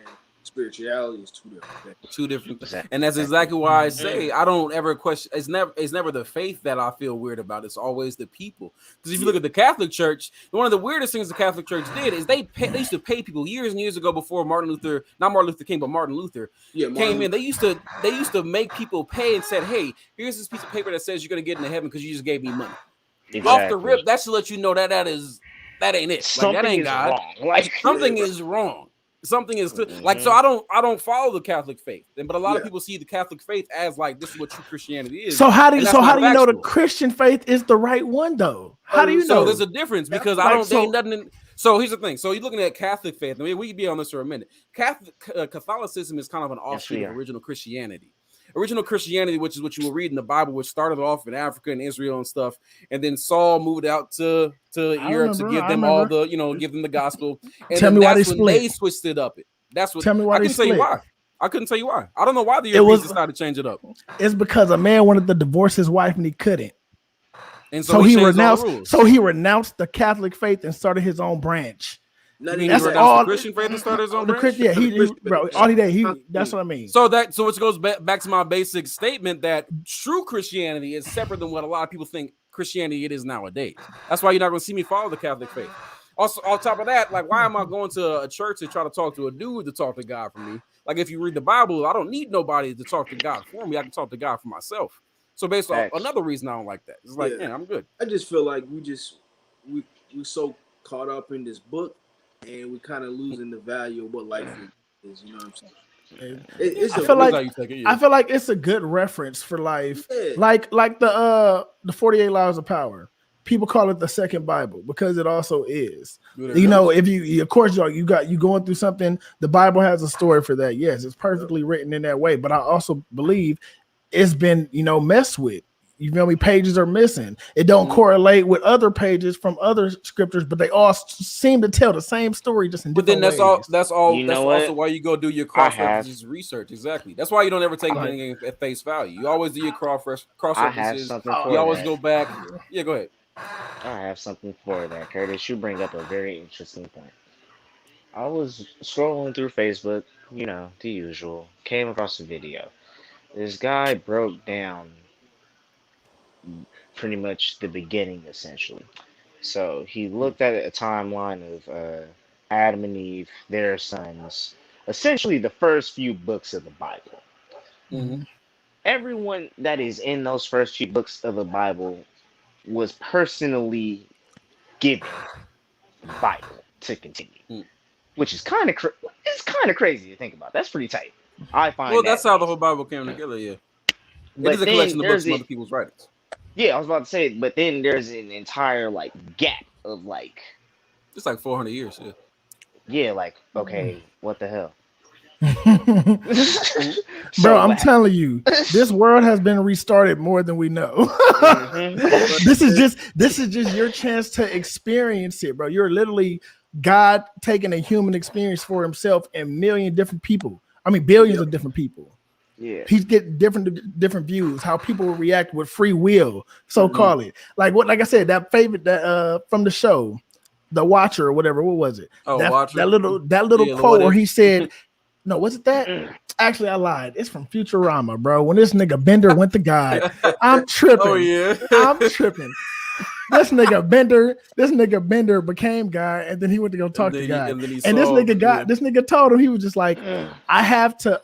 spirituality is two different things. Two different, Exactly. and that's exactly why I say I don't ever question. It's never the faith that I feel weird about. It's always the people. Because if you look at the Catholic Church, one of the weirdest things the Catholic Church did is they used to pay people years and years ago before Martin Luther King, but Martin Luther came in. They used to make people pay and said, "Hey, here's this piece of paper that says you're gonna get into heaven because you just gave me money." Exactly. Off the rip, that's to let you know that ain't it. Something like that ain't is God. wrong. Like Something is wrong. Something is like, so I don't follow the Catholic faith, but a lot of people see the Catholic faith as like this is what true Christianity is. So how do you know the factual. Christian faith is the right one though? How do you know? So there's a difference because I don't ain't nothing in. So here's the thing. So you're looking at Catholic faith. I mean, we could be on this for a minute. Catholicism is kind of an offshoot of original Christianity. Original Christianity, which is what you will read in the Bible, which started off in Africa and Israel and stuff, and then Saul moved out to Europe to give them all the, give them the gospel. And Tell me why they switched it up. That's what. Tell me why I couldn't tell you why. I couldn't tell you why. I don't know why the Europeans decided to change it up. It's because a man wanted to divorce his wife and he couldn't. And so he renounced. So he renounced the Catholic faith and started his own branch. That's all. The Christian faith and started his own branch. Yeah, all he did. That's what I mean. So which goes back to my basic statement that true Christianity is separate than what a lot of people think Christianity it is nowadays. That's why you're not going to see me follow the Catholic faith. Also, on top of that, like, why am I going to a church to try to talk to a dude to talk to God for me? Like, if you read the Bible, I don't need nobody to talk to God for me. I can talk to God for myself. So based on another reason I don't like that. It's like, man, I'm good. I just feel like we so caught up in this book and we kind of losing the value of what life is. You know what I'm saying? I feel like it's a good reference for life. Yeah. Like the 48 Laws of Power. People call it the second Bible because it also is. If you of course you going through something, the Bible has a story for that. Yes, it's perfectly written in that way. But I also believe it's been, messed with. You feel me? Pages are missing. It don't correlate with other pages from other scriptures, but they all seem to tell the same story just in different ways. That's also why you go do your cross references research. Exactly. That's why you don't ever take anything at face value. You always do your cross references. You always go back. Yeah, go ahead. I have something for that, Curtis. You bring up a very interesting point. I was scrolling through Facebook, the usual. Came across a video. This guy broke down pretty much the beginning, essentially. So he looked at a timeline of Adam and Eve, their sons, essentially the first few books of the Bible. Mm-hmm. Everyone that is in those first few books of the Bible was personally given the Bible to continue, which is kind of crazy to think about. That's pretty tight. I find. Well, that's how the whole Bible came together. Yeah, it is a collection of books from other people's writings. Yeah, I was about to say, but then there's an entire gap of it's like 400 years. Yeah. Yeah, okay, what the hell? Bro, I'm telling you, this world has been restarted more than we know. This is just your chance to experience it, bro. You're literally God taking a human experience for himself and billions of different people. Yeah, he's getting different views, how people will react with free will, so call it. Like I said, that favorite that from the show, The Watcher or whatever. What was it? Watcher. That little quote where he said. No, was it that? Actually, I lied. It's from Futurama, bro. When this nigga Bender went to God, I'm tripping. Oh yeah, I'm tripping. This nigga Bender became God, and then he went to go talk to God. This nigga told him, he was just like, I have to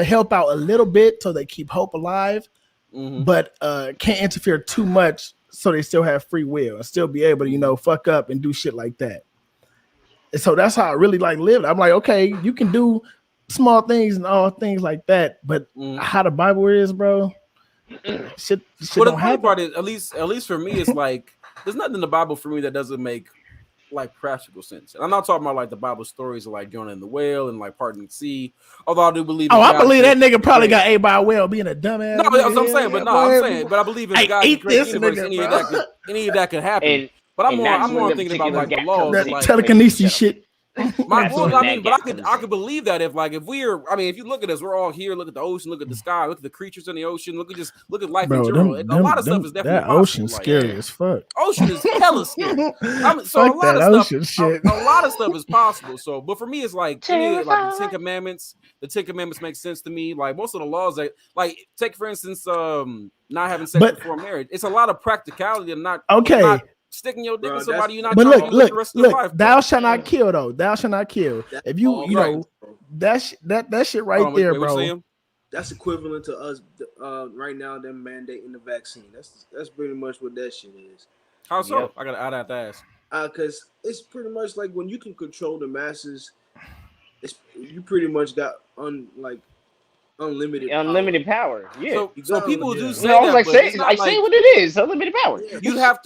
help out a little bit so they keep hope alive, but can't interfere too much so they still have free will and still be able to fuck up and do shit like that. And so that's how I really lived. I'm like, okay, you can do small things and all things like that, but how the Bible is, bro. Shit well, the funny part is, at least for me, it's there's nothing in the Bible for me that doesn't make practical sense. And I'm not talking about the Bible stories of Jonah and the whale and parting the sea. Although I do believe. Oh, I believe that nigga probably got ate by a whale being a dumbass. No, but that's what I'm saying. But I believe in God can create universe. Any of that could happen. But I'm more thinking about the laws. That telekinesis shit. That's But when I that mean, but gap I comes in. could believe that if if you look at us, we're all here. Look at the ocean, look at the sky, look at the creatures in the ocean, look at life in Bro, general. A lot of stuff is definitely that possible. ocean's Like scary as fuck. ocean is hella scary. So a Fuck lot that of stuff, ocean shit. a lot of stuff is possible. So, but for me, it's like any like the Ten Terrified. Commandments. The Ten Commandments make sense to me. Like most of the laws that, like, take for instance, not having sex But- before marriage. It's a lot of practicality and not Okay, sticking your dick Bro, in somebody you're not but trying to be with the rest of their look. life. Thou shalt not kill, though. Thou shalt not kill. That's If you, all you right, know, bro. that shit right there, bro. That's equivalent to us right now. Them mandating the vaccine. That's pretty much what that shit is. How so? Yep. I'd have to ask. Because it's pretty much like when you can control the masses, you pretty much got unlimited Power. Yeah. So people do say No, I was that, like, but say, it's not like- say what it is. Unlimited power. Yeah. You'd have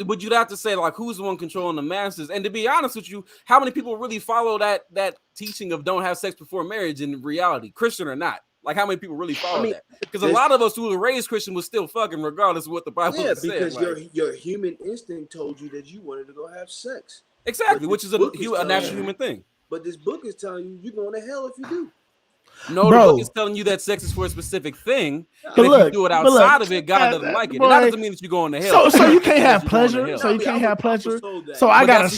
to say like who's the one controlling the masses. And to be honest with you, how many people really follow that teaching of don't have sex before marriage in reality, Christian or not? Like how many people really follow that? Because a lot of us who were raised Christian was still fucking regardless of what the Bible said. because like, your human instinct told you that you wanted to go have sex. exactly, but which this is book is a telling natural you- human thing. But this book is telling you you're going to hell if you do. No, Bro. the book is telling you that sex is for a specific thing. But And if look, you do it but look, outside of it, God doesn't like it. And boy, that doesn't mean that you're going to hell. So you can't have That you're going to pleasure. hell. So you I can't was- have I was pleasure. told that. So I But gotta that's a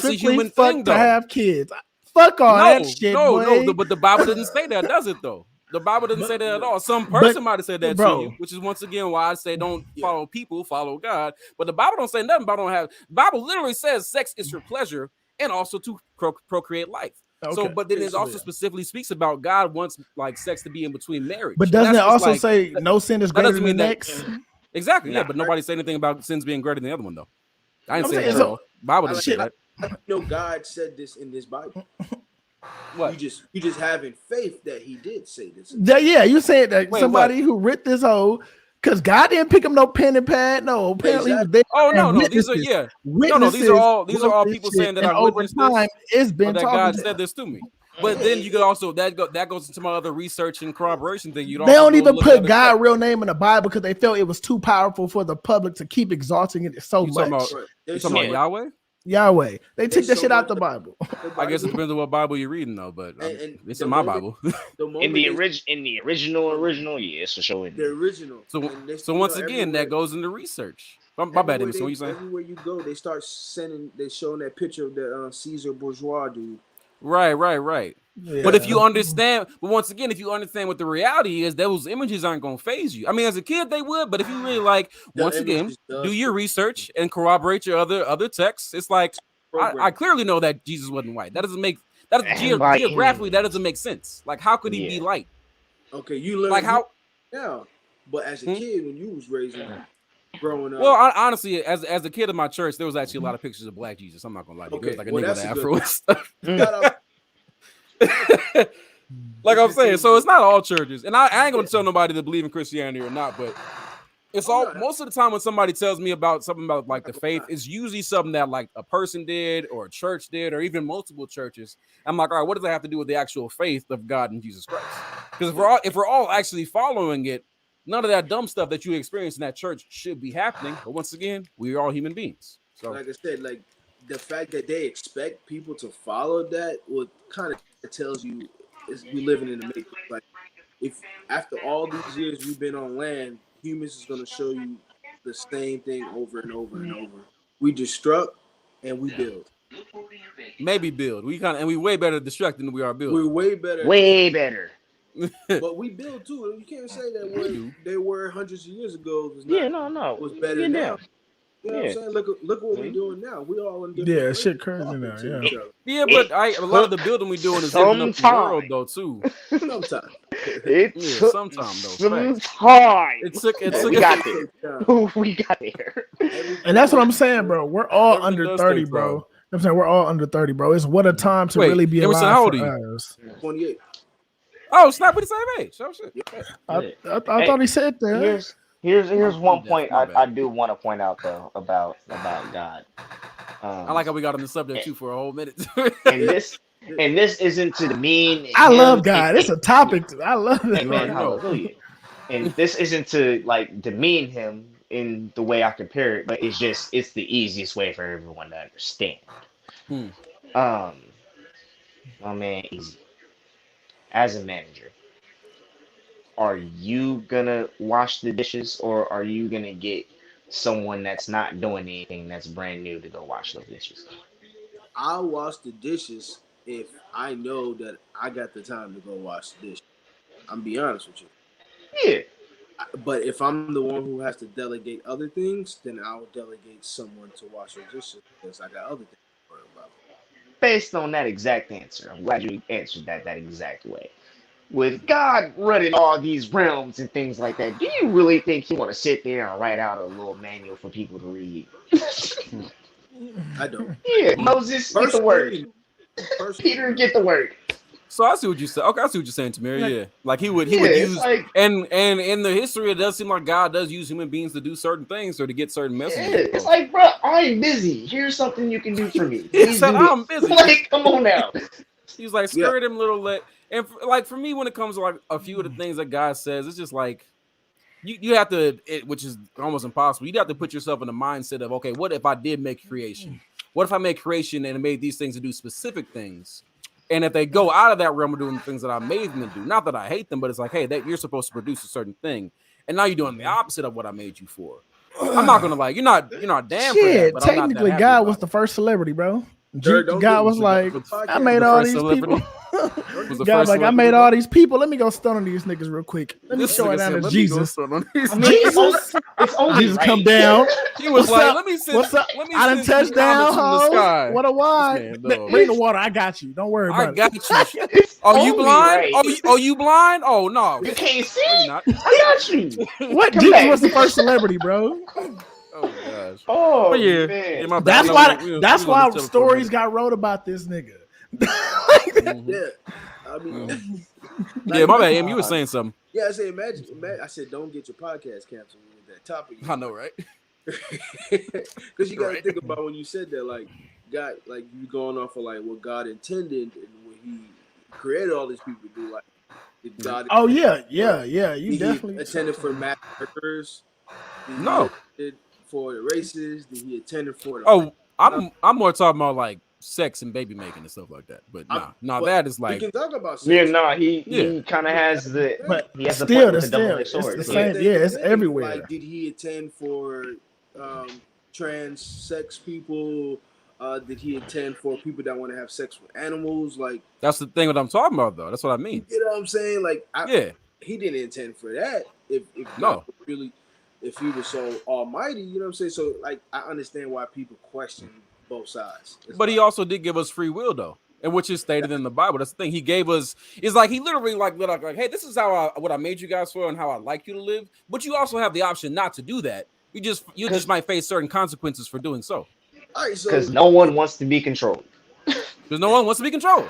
strictly human fuck thing, to though. have kids. Fuck all that shit, boy. But the Bible didn't say that, does it? Though the Bible doesn't say that at all. Some but- person might have said that bro. to you, which is once again why I say don't Yeah. follow people, follow God. But the Bible don't say nothing about don't have. The Bible literally says sex is for pleasure and also to procreate life. So, Okay. but then it So, also yeah. specifically speaks about God wants like sex to be in between marriage. But And doesn't it that's just also like- say no sin is that greater doesn't than the mean that- next? exactly? Yeah, Nah. but nobody said anything about sins being greater than the other one though. I didn't I'm say saying that. so- At all. Bible didn't say Shit. that. You know, God said this in this Bible. What? You just having faith that He did say this. Yeah, you said that Wait, somebody who writ this whole because God didn't pick up no pen and pad. No, apparently he was there. Oh no, and no, these are witnesses- no, witnesses these are all wrote this people shit, saying that and I over witnessed time this, it's or been that talking. God said this to me. But then you could also that goes into my other research and corroboration thing. They don't even put God's real name in the Bible because they felt it was too powerful for the public to keep exalting it so You talking much. about- They You talking about so Yahweh? Yahweh, they took that so shit out much- the Bible. I guess it depends on what Bible you're reading though. But And it's the in my moment- Bible. The moment In the they- original, yeah, it's for sure. the original. So And they- so you once know, again, that everywhere- goes into research. My bad, Amos. So what you saying? Everywhere you go, they start they showing that picture of the Caesar Bourgeois dude. Right. But if you understand, but once again, if you understand what the reality is, those images aren't gonna phase you. I mean, as a kid, they would, but if you really like, The once again, images does do your research and corroborate your other texts. It's like I clearly know that Jesus wasn't white. That doesn't make By geographically any that doesn't make sense. Like, how could he be Yeah. light? Okay, you learn Like how? now, but as a Hmm? kid when you was raising, growing up, Well, honestly, as a kid in my church, there was actually a lot of pictures of Black Jesus. I'm not gonna lie to you. There was Okay, like a well, nigga with that's an a afro good- and stuff. you gotta- Like I'm saying, so it's not all churches, and I ain't gonna tell nobody to believe in Christianity or not, but it's all most of the time when somebody tells me about something about like the faith, it's usually something that like a person did or a church did or even multiple churches. I'm like, all right, what does that have to do with the actual faith of God and Jesus Christ? Because if we're all actually following it, none of that dumb stuff that you experience in that church should be happening. But once again, we are all human beings. So like I said, like the fact that they expect people to follow that, what kind of tells you is we living in the matrix. Like if after all these years we've been on land, humans is gonna show you the same thing over and over and over. We destruct and we build. maybe build. We way better destruct than we are building. We're way better. Way better. But we build too. You can't say that what do. they were hundreds of years ago was not, Yeah, no. was better Yeah, now. You know what Yeah. I'm saying? Look what we're Mhm. doing now. We all in different Yeah, places shit crazy talking now, to yeah. each other. Yeah, but a lot of the building we doing is opening up the world though too. Sometimes. It Yeah, took sometime, though, some facts. time. It took we got there. We got there. And that's what I'm saying, bro. We're all Everything under does 30, take bro. time. I'm saying we're all under 30, bro. It's what a time to Wait, really be Emerson, alive how old for are us. 28. Oh, snap! We the same age. Oh shit. I thought he said that. Here's one Yeah, point my I bad. do want to point out though about God. I like how we got on the subject too for a whole minute. and this isn't to demean. I him. love God. It's a topic. I love it. Amen. No. Hallelujah. And this isn't to like demean him in the way I compare it, but it's the easiest way for everyone to understand. Hmm. My man, easy. As a manager, are you gonna wash the dishes or are you gonna get someone that's not doing anything that's brand new to go wash those dishes? I'll wash the dishes if I know that I got the time to go wash the dishes. I'm be honest with you. Yeah, But if I'm the one who has to delegate other things, then I'll delegate someone to wash the dishes because I got other things to worry about. based on that exact answer, I'm glad you answered that exact way. With God running all these realms and things like that, do you really think you want to sit there and write out a little manual for people to read? I don't. Yeah, Moses, get the word. Peter, get the word. So I see what you said. Okay, I see what you're saying, Tamir. Like, Yeah, like he would yeah, it's use like, and in the history, it does seem like God does use human beings to do certain things or to get certain yeah, messages. it's like, bro, I'm busy. Here's something you can do for me. He Please said, do "I'm this. busy." Like, come on now. He's like, Yeah. skirt him little let. And like for me, when it comes to like a few of the things that God says, it's just like you have to, which is almost impossible. You have to put yourself in the mindset of, okay, what if I did make creation? What if I made creation and it made these things to do specific things? And if they go out of that realm of doing the things that I made them to do, not that I hate them, but it's like, hey, that you're supposed to produce a certain thing, and now you're doing the opposite of what I made you for. I'm not gonna like you're not damn for that. Shit, But I'm not technically, that God was the first celebrity, bro. Don't God get was me like, started. I made The all first these celebrity? people. Was the God first like, I celebrity, made bro? all these people. Let me go stun on these niggas real quick. Let me This show nigga it down said, to "Let me go Jesus. stun on these I mean, Jesus, it's only Jesus, right. come down. He was What's like, up? "Let me send, What's up? let me I done send some touched down, comets from the ho. sky." What a wine. This man, dog. Bring the water. I got you. Don't worry I about got it. you. It's Are you only blind? right. Oh, you blind? Oh no, You can't see? no, you're not. I got you. What? Come Jesus back. was the first celebrity, bro. Oh gosh. Oh, But yeah, man. my bad. That's I know why. we That's was on why this channel for a stories minute. got wrote about this nigga. Mhm. Yeah, I mean, Yeah, my bad. Em, you were saying something. yeah. I said, imagine. I said, don't get your podcast canceled with that topic. I know, right? Because you got to Right. think about when you said that, like God, like you going off of like what God intended and what He created all these people to do. Like, did God? Oh yeah. You Did definitely He attended for mass murderers? Did No. He attend for the races? Did He attended for the? Oh, I'm more talking about like sex and baby making and stuff like that. But nah, But that is we like can talk about Yeah, sex. no, he Yeah. kind of has the But he has the still, point with the double-edged it's sword. the So, same. Yeah, it's Like, everywhere. did He attend for trans sex people? Did He attend for people that want to have sex with animals? Like, that's the thing what I'm talking about though. That's what I mean. you know what I'm saying? Like, Yeah. He didn't intend for that. If No. God really, if He was so almighty, you know what I'm saying? So, like, I understand why people question both sides. It's But he like, also did give us free will though. And which is stated in the Bible. That's the thing. He gave us is like he literally like hey, this is how what I made you guys for and how I'd like you to live. But you also have the option not to do that. You just might face certain consequences for doing so. all right, so because no one wants to be controlled. Because no one wants to be controlled.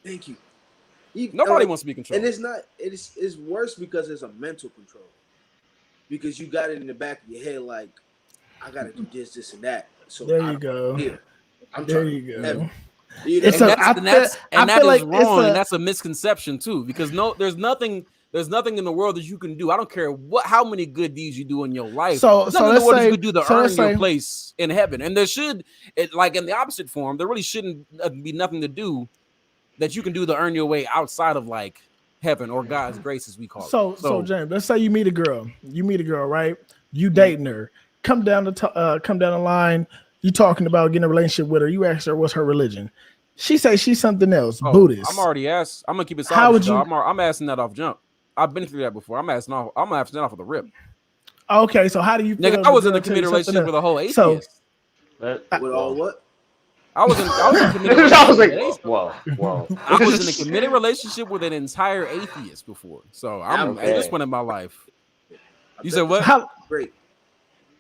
thank you. Nobody wants to be controlled. And it's not. It's worse because it's a mental control. Because you got it in the back of your head, like I got to do this, and that. So There I you go. Here, I'm There trying you to go. have- you know, It's and a- that's, I and that's, feel- and I that feel is like it's wrong, a- and that's a misconception too. Because there's nothing in the world that you can do. I don't care how many good deeds you do in your life. So There's nothing in the let's world that say you can do to so earn let's your say place in heaven. And there should, like in the opposite form, there really shouldn't be nothing to do that you can do to earn your way outside of like heaven or God's grace, as we call it. so James, let's say you meet a girl, right? You dating her, come down the line. You talking about getting a relationship with her. You ask her what's her religion. She says she's something else, Buddhist. I'm already asked. I'm gonna keep it solid. How would you? I'm asking that off jump. I've been through that before. I'm asking that off of the rip. Okay, so how do you feel? Nigga, I was in a committed relationship with a whole atheist. So, But, with all what? I was in a committed I was like, relationship. whoa. I was in a committed relationship with an entire atheist before. So I'm Okay. at this point in my life. I You bet said what? how, Great.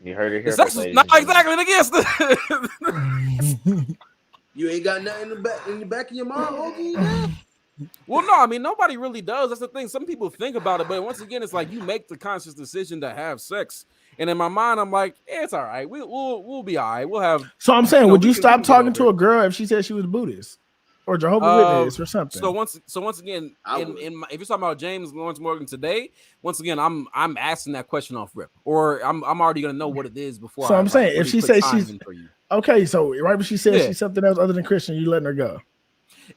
You heard it here. It's actually not exactly against You ain't got nothing in the back of your mind holding you down. Well, no, I mean nobody really does. That's the thing. Some people think about it, but once again, it's like you make the conscious decision to have sex. And in my mind, I'm like, it's all right. We'll be all right. We'll have. So I'm saying, No, would we you can stop get talking over to it. a girl if she said she was Buddhist or Jehovah's Witness or something? So once again, I would. if you're talking about James Lawrence Morgan today, once again, I'm asking that question off rip, or I'm already gonna know what it is before. So I'm saying, if really she put says time she's in for you. okay, so right when she says Yeah. she's something else other than Christian, you letting her go.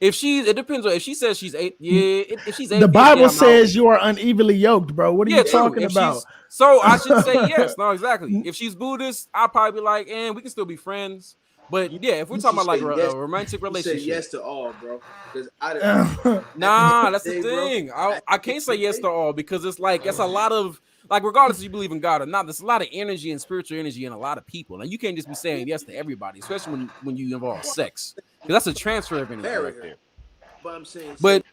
It depends on if she says she's eight. Yeah, if she's The atheist, Bible yeah, I'm out. says you are unevenly yoked, bro. What are you true. talking If about? she's- So I should say yes. No, exactly. If she's Buddhist, I'll probably be like, and we can still be friends. But yeah, if we're You talking about should like say yes. a romantic You say relationship, yes to all, bro. Because nah, that's the Hey, bro. thing. I can't say yes to all because it's like it's a lot of like regardless if you believe in God or not, there's a lot of energy and spiritual energy in a lot of people, and you can't just be saying yes to everybody, especially when you involve sex, because that's a transfer of energy right there. But I'm saying, But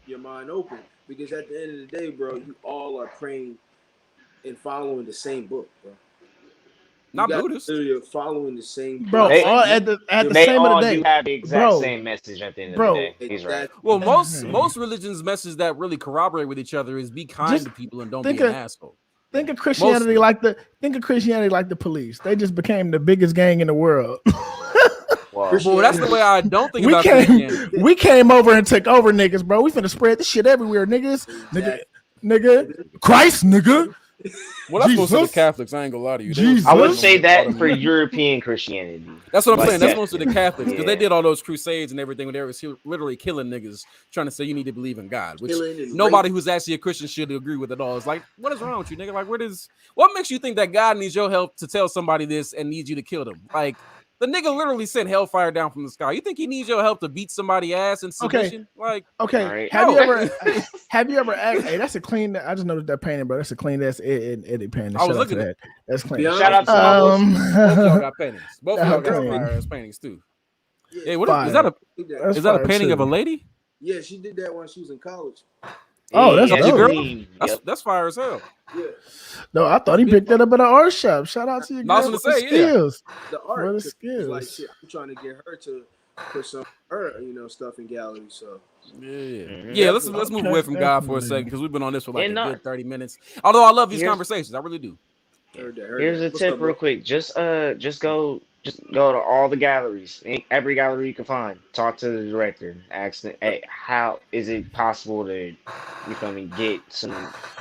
your mind open, because at the end of the day, bro, you all are praying and following the same book, bro. not Buddhist. You're following the same Bro, They- all at the They same of all the day. do have the exact Bro. same message at the end Bro. of the day. He's right. Exactly. Well, most religions' message that really corroborate with each other is be kind Just to people and don't think be an of- asshole. Think of Christianity like the police. They just became the biggest gang in the world. Well, Well, that's the way I don't think we about came Christianity. we came over and took over niggas, bro. We finna spread this shit everywhere, niggas. Nigga. Christ, nigga. Well, that's most of the Jesus. Catholics. I ain't gonna lie to you. They Jesus. was- I would say that Automatic. for European Christianity. That's what I'm Like saying. That's that. most of the Catholics because they Yeah. did all those crusades and everything when they were literally killing niggas, trying to say you need to believe in God, which Killing and nobody who's actually a Christian should agree with at all. It's like, what is wrong with you, nigga? Like, what makes you think that God needs your help to tell somebody this and needs you to kill them? Like, the nigga literally sent hellfire down from the sky. You think he needs your help to beat somebody ass in submission? Like, Okay. Alright. Have you No. ever asked? Hey, that's a clean. I just noticed that painting, bro. That's a clean ass Eddie painting. I was Shout out looking to at- that. That's clean. Yeah. Shout out to both of y'all Um, got paintings. Both of y'all got Okay. fire ass paintings too. Yeah, Hey, what is that? That's Is that a fire, painting too. of a lady? yeah, she did that when she was in college. Oh, that's Yeah, dope. girl? Yep. That's fire as hell. Yeah, No, I thought he picked that up at an art shop. Shout out to you, No, I was girl, with gonna the say, yeah. skills. the What art. a 'cause it was skills. Like, shit, I'm trying to get her to put some of her, stuff in gallery. So Yeah, Mhm. yeah. Let's move Okay, away from God for a definitely. second because we've been on this for like And a not- good 30 minutes. Although I love these Here's- conversations, I really do. heard that. Here's a What's tip up, real bro? quick. Just go to all the galleries, every gallery you can find. Talk to the director. Ask them, hey, how is it possible to, get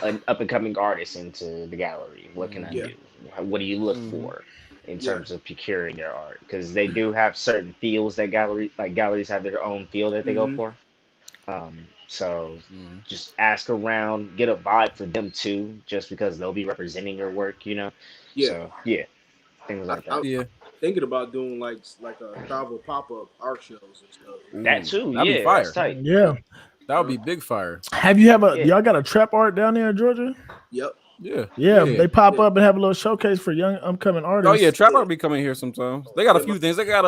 an up and coming artist into the gallery? What can I Yeah. do? What do you look Mhm. for in Yeah. terms of procuring their art? Because they do have certain fields that galleries have their own field that they go Mhm. for. So Mhm. just ask around, get a vibe for them too, just because they'll be representing your work, Yeah, So yeah, things like that. Yeah, thinking about doing like a travel pop up art shows and stuff. That Ooh, too, that'd be yeah, fire. that's tight. Yeah. That would be big fire. Have you Yeah. y'all got a trap art down there in Georgia? Yep. Yeah. Yeah, they pop Yeah. up and have a little showcase for young upcoming artists. Oh yeah, Trap Art be coming here sometimes. They got a few things. They got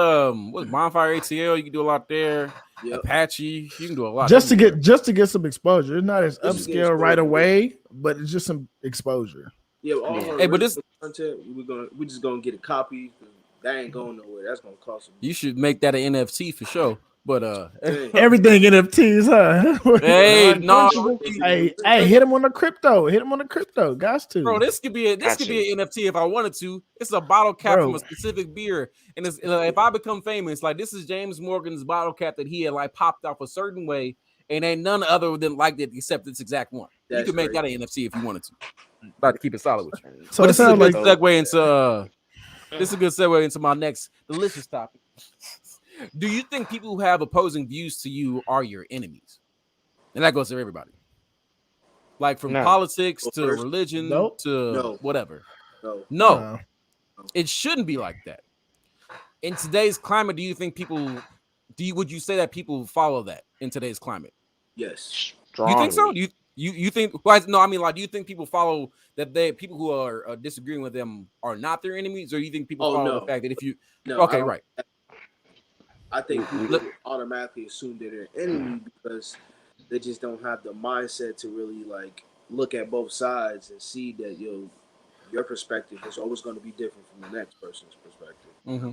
what Bonfire ATL. You can do a lot there. Yep. Apache. You can do a lot. just to get some exposure. It's not as Just to get upscale right exposure. away, but it's just some exposure. Yeah. All Yeah. her Hey, but this- content, we're just gonna get a copy. That ain't going nowhere. That's gonna cost them. You should make that an NFT for sure. But Everything NFTs, huh? hey, no, hey, hit him on the crypto. Hit him on the crypto. Guys, to. bro, this could be an NFT if I wanted to. It's a bottle cap Bro. from a specific beer, and it's, if I become famous, like this is James Morgan's bottle cap that he had like popped off a certain way, and ain't none other than like that except this exact one. You That's could make that an NFT if you wanted to. About to keep it solid with you. So But it this is a sounds good like segue into this is a good segue into my next delicious topic. Do you think people who have opposing views to you are your enemies? And that goes to everybody. Like from No. politics to Well, first, religion nope. to No. whatever. No. No, it shouldn't be like that. In today's climate, do you think would you say that people follow that in today's climate? Yes. You think so? You think? Well, no, I mean, like, do you think people follow that? People who are disagreeing with them are not their enemies, or you think people follow no. the fact that if you? No. Okay, I don't- right. I think people Look- automatically assume that they're enemy because they just don't have the mindset to really like look at both sides and see that your perspective is always going to be different from the next person's perspective. Mm-hmm.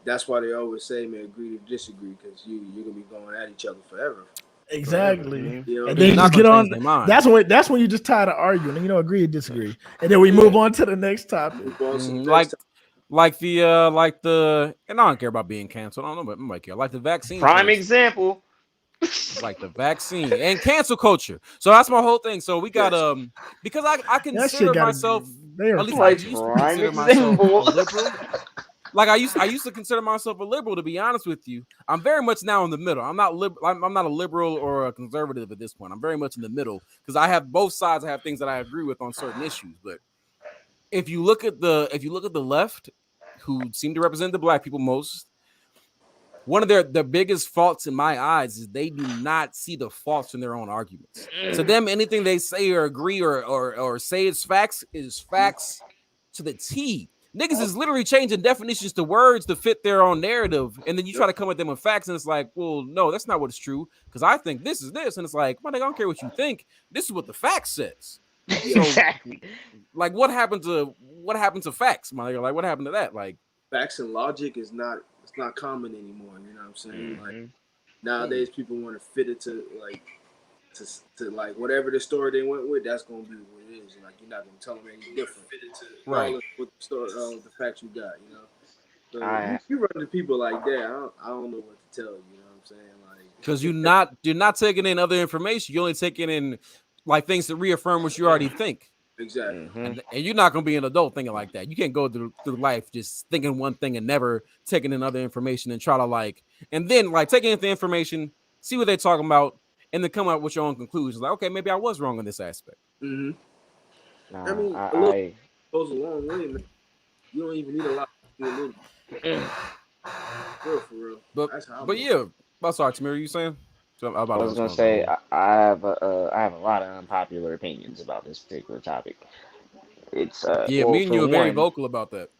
That's why they always say, man, agree to disagree, because you're gonna be going at each other forever. exactly. Mhm. You know what I And mean? then you Not just get gonna on. change their mind. That's when you just tired of arguing and agree and disagree, and then we move on to the next topic. Move on to the next Like topic. the and I don't care about being canceled. I don't know, but I might care. Like the vaccine. Prime thing. example. Like the vaccine and cancel culture. So that's my whole thing. So we got because I That consider shit got myself They are at least I Like used to prime consider myself a example. liberal. like I used to consider myself a liberal, to be honest with you. I'm very much now in the middle. I'm not I'm not a liberal or a conservative at this point. I'm very much in the middle because I have both sides. I have things that I agree with on certain issues. But if you look at the left, who seem to represent the black people most, one of their biggest faults in my eyes is they do not see the faults in their own arguments. To them, anything they say or agree or say is facts to the T. Niggas is literally changing definitions to words to fit their own narrative, and then you try to come at them with facts, and it's like, well, no, that's not what it's true, because I think this is this, and it's like, my nigga, I don't care what you think. This is what the fact says. So, Exactly. like, what happened to facts, my nigga? Like, what happened to that? Like, Facts and logic is not common anymore. You know what I'm saying? Like nowadays, people want to fit it to like to like whatever the story they went with. That's gonna be what it is. Like you're not gonna tell them any different. right? With the story, the facts you got. You know. So I- you run into people like that. I don't know what to tell you. You know what I'm saying? Like Because you're not taking in other information. You're only taking in like things to reaffirm what you already think. exactly. And you're not gonna be an adult thinking like that. You can't go through life just thinking one thing and never taking in other information and try to like, and then like taking in the information, see what they're talking about, and then come up with your own conclusions. Like, okay, maybe I was wrong in this aspect. Mm-hmm. Nah, I mean, a little goes a long way, man. You don't even need a lot to do a little. For real. But yeah, I'm sorry, Tamir, you saying? So I was gonna say I have a lot of unpopular opinions about this particular topic. It's yeah, well, me and you are very vocal about that.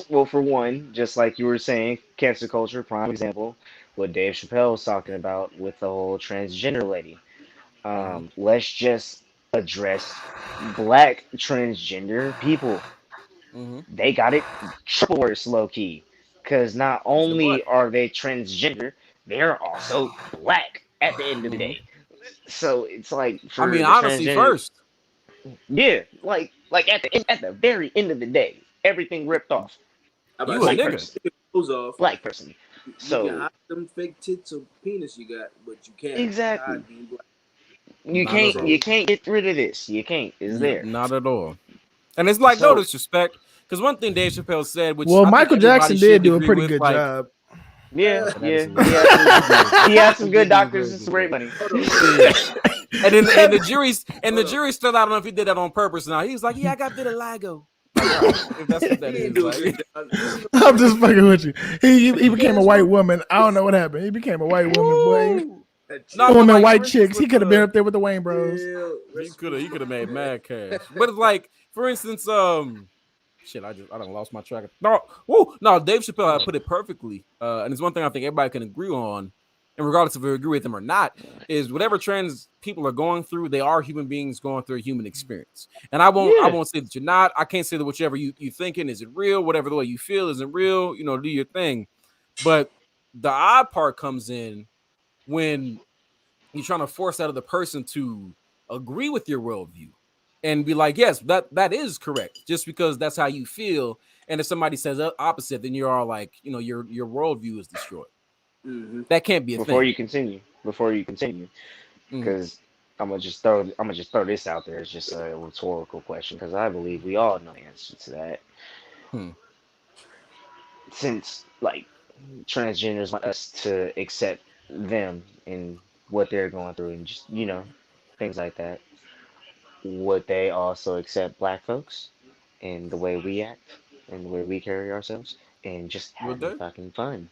Well, for one, just like you were saying, cancel culture, prime example, what Dave Chappelle was talking about with the whole transgender lady. Let's just address black transgender people. They got it triple worse, low key, because not only are they transgender, they're also black at the end of the day. So it's like, I mean, honestly, first, yeah, like at the very end of the day, everything ripped off. How You about a you nigga. take those off? Black person. You So can hide them fake tits or penis you got, but you can't exactly, hide being black. you can't get rid of this. You can't. It's there. Not at all. And it's like So- no disrespect, because one thing Dave Chappelle said, which Well, I think Michael Jackson everybody did should do a agree pretty with, good like, job. Yeah, that yeah. is He had some good doctors and some great money. And then and the jury stood. I don't know if he did that on purpose. Now he's like, yeah, I got vitiligo. If that's what that He is, ain't doing like. that. I'm just fucking with you. He became a white woman. I don't know what happened. He became a white woman, boy. No, Women, like, white for chicks. instance, He with could have the- been up there with the Wayne Bros. He could have made mad cash. But it's like, for instance, shit, I don't lost my track. No, Dave Chappelle had put it perfectly. And it's one thing I think everybody can agree on, and regardless if we agree with them or not, is whatever trans people are going through, they are human beings going through a human experience. And I won't say that you're not. I can't say that whichever you thinking, is it real? Whatever the way you feel isn't real, do your thing. But the odd part comes in when you're trying to force out of the person to agree with your worldview and be like, yes, that is correct, just because that's how you feel. And if somebody says opposite, then you're all like, your worldview is destroyed. That can't be a Before thing. you continue, because I'm gonna just throw this out there as just a rhetorical question, because I believe we all know the answer to that. Since like transgenders want us to accept them and what they're going through, and just things like that, would they also accept black folks and the way we act and the way we carry ourselves and just Would having they? fucking fun,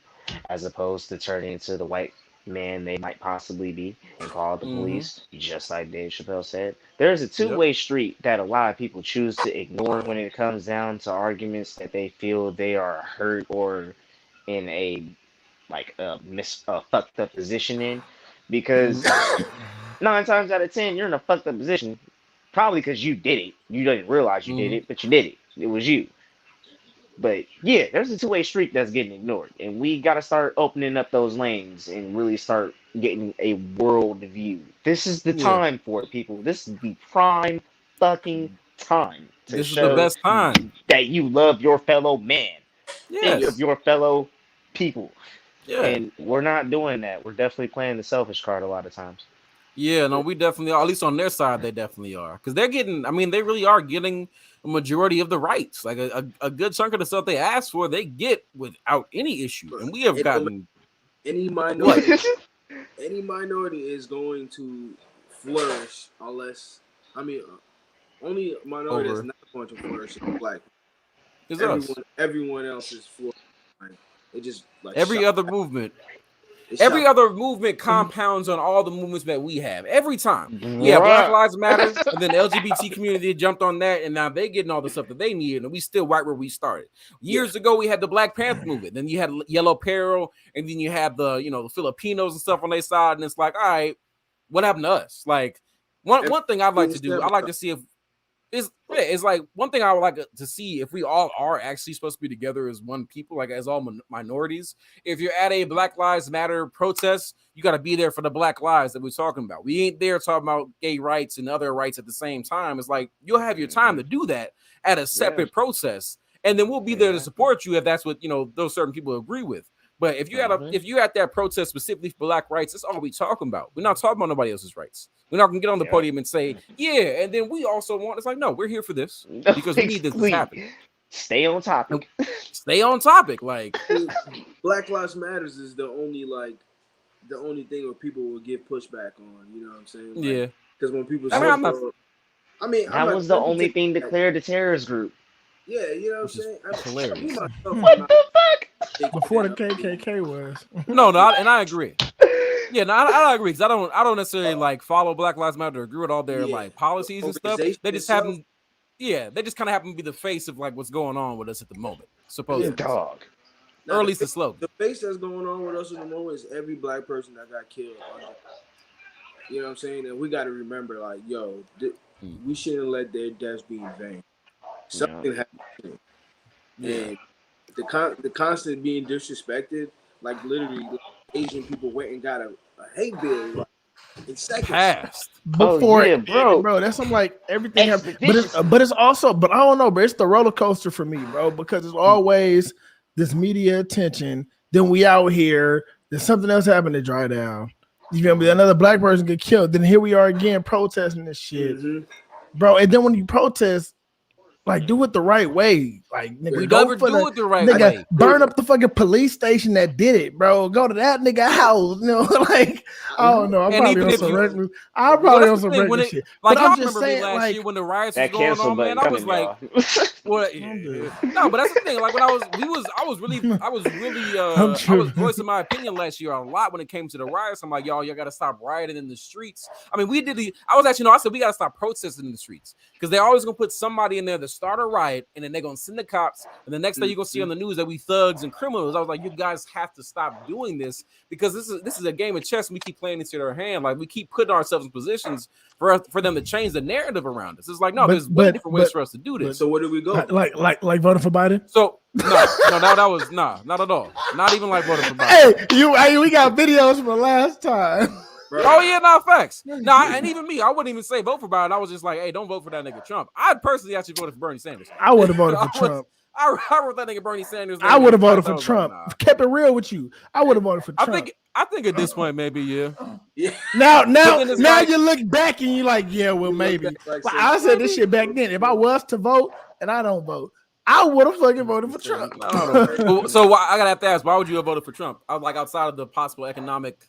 as opposed to turning into the white man they might possibly be and call the police, just like Dave Chappelle said? There's a two-way street that a lot of people choose to ignore when it comes down to arguments that they feel they are hurt or in a fucked up position in, because 9 times out of 10 you're in a fucked up position probably because you did it. You didn't realize you did it, but you did it. It was you. But yeah, there's a two-way street that's getting ignored, and we got to start opening up those lanes and really start getting a world view. This is the time for it, people. This is the prime fucking time to This is show the best time that you love your fellow man, Yes. of your fellow people. Yeah. And we're not doing that. We're definitely playing the selfish card a lot of times. Yeah, no, we definitely are. At least on their side, they definitely are, because they're getting. I mean, they really are getting a majority of the rights. Like a good chunk of the stuff they asked for, they get without any issue. And we have gotten any minority. Any minority is going to flourish unless, only minority is not going to flourish is black. Everyone else is flourishing. Like, it just like every other movement compounds on all the movements that we have every time. Yeah, Black Lives Matter, and then the LGBT community jumped on that, and now they getting all the stuff that they need, and we still right where we started. Years ago, we had the Black Panther movement, then you had Yellow Peril, and then you had the Filipinos and stuff on their side, and it's like, all right, what happened to us? Like one thing I'd like to do, I'd like to see if it's like one thing I would like to see if we all are actually supposed to be together as one people, like as all minorities. If you're at a Black Lives Matter protest, you got to be there for the Black lives that we're talking about. We ain't there talking about gay rights and other rights at the same time. It's like you'll have your time to do that at a separate protest, and then we'll be there to support you if that's what those certain people agree with. But if you're at that protest specifically for Black rights, that's all we talking about. We're not talking about nobody else's rights. We're not gonna get on the podium and say, yeah, and then we also want. It's like, no, we're here for this because we need this to happen. Stay on topic. Stay on topic. Like Black Lives Matters is the only thing where people will give pushback on. You know what I'm saying? Like, yeah. Because when people that was the only thing declared a terrorist group. Yeah, you know what I'm saying? Hilarious. What the fuck? Before the KKK was. No, and I agree. Yeah, no, I agree because I don't necessarily like follow Black Lives Matter or agree with all their like policies and stuff. They just happen, they just kind of happen to be the face of like what's going on with us at the moment. Supposedly, dog. Or at least the slogan. The face that's going on with us at the moment is every Black person that got killed. You know what I'm saying? And we got to remember, like, we shouldn't let their deaths be in vain. Something happened. And the constant being disrespected, like literally, Asian people went and got a hate bill like, in seconds. Passed. Before bro, that's something like everything. But it's also, but I don't know, but it's the roller coaster for me, bro, because it's always this media attention. Then we out here, then something else happened to dry down. You feel me? Another Black person get killed. Then here we are again protesting this shit, bro. And then when you protest, like, do it the right way. Like, nigga, we never do it the right way. Burn up the fucking police station that did it, bro. Go to that nigga house. Like, I don't know. I'm probably on some regular. I'm probably on some regular shit. Like, but I I'm remember just saying, last year when the riots was going on, man. I was like, what? No, but that's the thing. Like when I was really voicing my opinion last year a lot when it came to the riots. I'm like, y'all got to stop rioting in the streets. I mean, I said we got to stop protesting in the streets because they're always gonna put somebody in there to start a riot, and then they're gonna send the cops, and the next day you're gonna see on the news that we thugs and criminals. I was like, you guys have to stop doing this because this is a game of chess, and we keep playing into their hand. Like we keep putting ourselves in positions for them to change the narrative around us. It's like, no, there's different ways for us to do this. So where do we go? Like voting for Biden? So no, that was not at all. Not even like voting for Biden. Hey, we got videos from the last time. Right. Oh yeah, no facts. No, and even me, I wouldn't even say vote for Biden. I was just like, hey, don't vote for that nigga Trump. I personally actually voted for Bernie Sanders. I would have voted for Trump. I wrote that nigga Bernie Sanders. I would have voted for Trump. Like, Kept it real with you. I would have voted for Trump. I think at this point, maybe, yeah. Now you look back and you're like, yeah, well, maybe. But I said this shit back then. If I was to vote and I don't vote, I would have fucking voted for Trump. So I gotta have to ask, why would you have voted for Trump? I was like outside of the possible economic.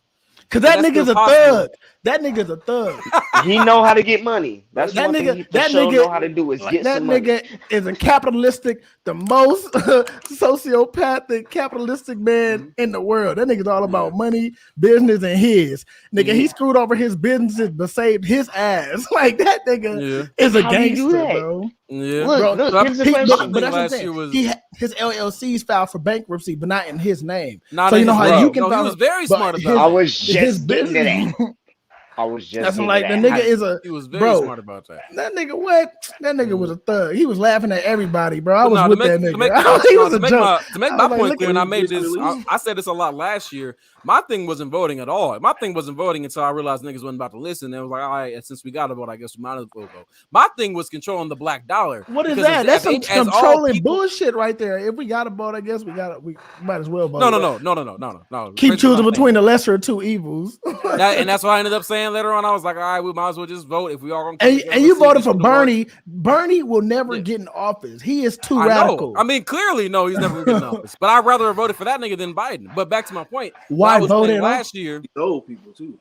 Cause that nigga's a thug. That nigga's a thug. He know how to get money. That's one thing he know how to do is get some money. That nigga is a capitalistic, the most sociopathic capitalistic man in the world. That nigga's all about money, business, and his. Nigga, he screwed over his businesses but saved his ass. Like that nigga is a gangster, bro. Yeah, look, here's the question. But that's last year was his LLCs filed for bankruptcy, but not in his name. Not so you know how you can. He was very smart about it. I was just getting to that. I was just. That's like the nigga is a. He was very smart about that. That nigga what? That nigga was a thug. He was laughing at everybody, bro. I was with that nigga. He was a joke. To make my point clear, and I made this. I said this a lot last year. My thing wasn't voting at all. My thing wasn't voting until I realized niggas wasn't about to listen. And it was like, all right, since we got to vote, I guess we might as well vote. My thing was controlling the black dollar. What is that? That's some controlling bullshit right there. If we got to vote, I guess we might as well vote. No. Keep choosing between the lesser of two evils. And that's why I ended up saying saying later on, I was like, all right, we might as well just vote if we all gonna. And you voted for Bernie. Bernie will never get in office. He is too radical. I mean, clearly, no, he's never gonna get in office. But I'd rather have voted for that nigga than Biden. But back to my point, why voted last year? Old people too.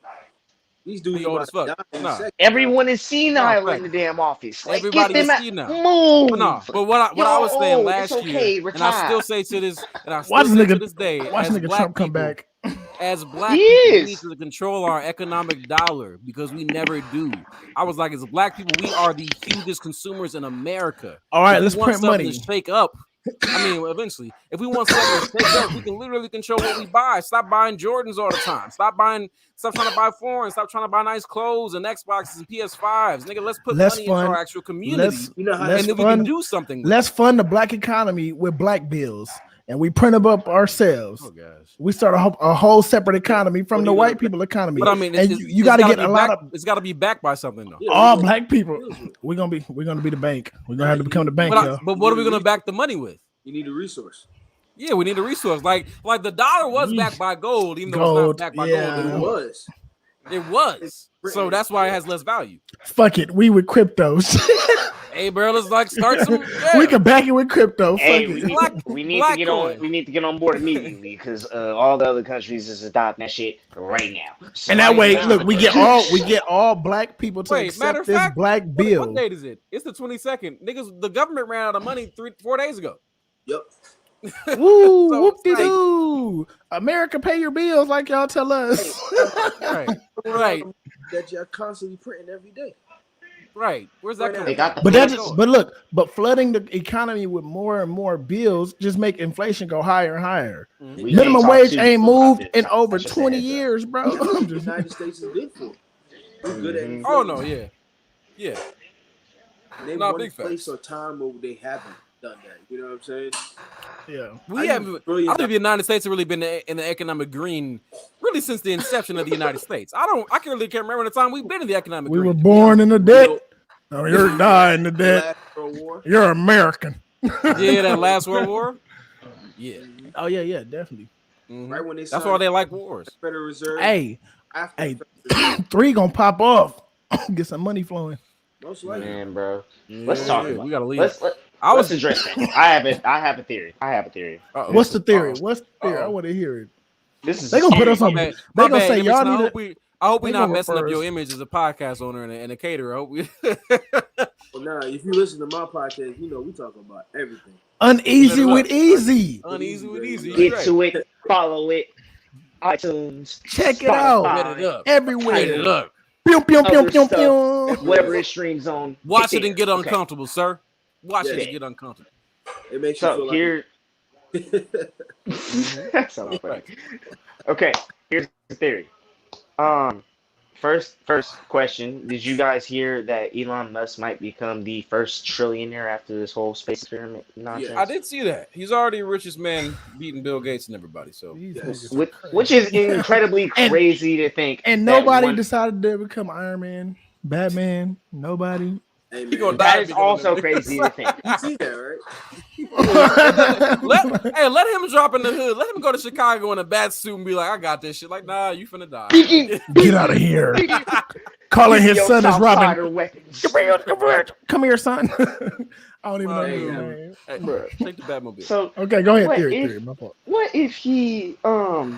These dudes old as fuck. Nah. Everyone is senile in the damn office. Like, everybody is senile. Move. No, but what I was saying last year, retire. and I still say to this, to this day, watch nigga Trump come back. As black people, we need to control our economic dollar because we never do. I was like, as black people, we are the hugest consumers in America. All right, let's print money. To shake up. I mean, eventually, if we want something to shake up, we can literally control what we buy. Stop buying Jordans all the time. Stop trying to buy foreign. Stop trying to buy nice clothes and Xboxes and PS5s. Nigga, let's put money into our actual community. And then we can do something. Let's fund the black economy with black bills. And we print them up ourselves. Oh gosh! We start a whole separate economy from the white people economy. But I mean, and you got to get a lot of. It's got to be backed by something, though. All black people. We're gonna be the bank. We're gonna have to become the bank. But what are we gonna back the money with? You need a resource. Yeah, we need a resource. Like the dollar was backed by gold, even though it's not backed by gold. It was. So that's why it has less value. Fuck it. We with cryptos. Hey, bro, let's like start some. Yeah. We can back it with crypto. Hey, we need to get on. We need to get on board immediately because all the other countries is adopting that shit right now. So and that way, look, we get all black people to accept this black bill. What date is it? It's the 22nd. Niggas, the government ran out of money 4 days ago. Yep. Woo, so whoop-de-doo. America, pay your bills like y'all tell us. Right. That you're constantly printing every day. Right. Where's that coming? But flooding the economy with more and more bills just make inflation go higher and higher. Mm-hmm. Minimum wage ain't moved in over 20 years, bro. The United States is good for it. We're good at inflation. Oh no, yeah. Yeah. They not want big place or time where they haven't done that. You know what I'm saying? Yeah. I think the United States have really been in the economic green really since the inception of the United States. I can't remember the time we've been in the economic green. We were born in the debt. No, you're dying in the debt. You're American. Yeah, that last World War. Yeah. Oh yeah, definitely. Mm-hmm. Right when they that's why they like wars. Federal Reserve. Hey, 3 gonna pop off. Get some money flowing. Most likely. Man, bro. Let's talk. We gotta leave. Let's address that. I have a theory. Uh-oh. What's the theory? I want to hear it. They gonna put us on. They gonna say y'all need. I hope we're not messing up your image as a podcast owner and a caterer. I hope we. Well, nah, if you listen to my podcast, you know we talk about everything. Uneasy with Easy. Uneasy with Easy. Get to it. Follow it. iTunes. Check it out. Everywhere. Look. Pew, pew, pew, pew, pew. Whatever it streams on. Watch it and get uncomfortable, sir. Watch it and get uncomfortable. It makes you feel here. That's all right. Okay, here's the theory. First question: did you guys hear that Elon Musk might become the first trillionaire after this whole space experiment nonsense? Yeah, I did see that. He's already the richest man, beating Bill Gates and everybody. So, which is incredibly crazy to think. And nobody decided to become Iron Man, Batman. Nobody. Hey, that is also crazy to think. You see that, right? let him drop in the hood. Let him go to Chicago in a bat suit and be like, I got this shit. Like, nah, you finna die. Get out of here. Calling his son is Robin. Come here, son. I don't even know his name. Hey, bro, take the Batmobile. So, okay, go ahead. Theory. My fault. What if he to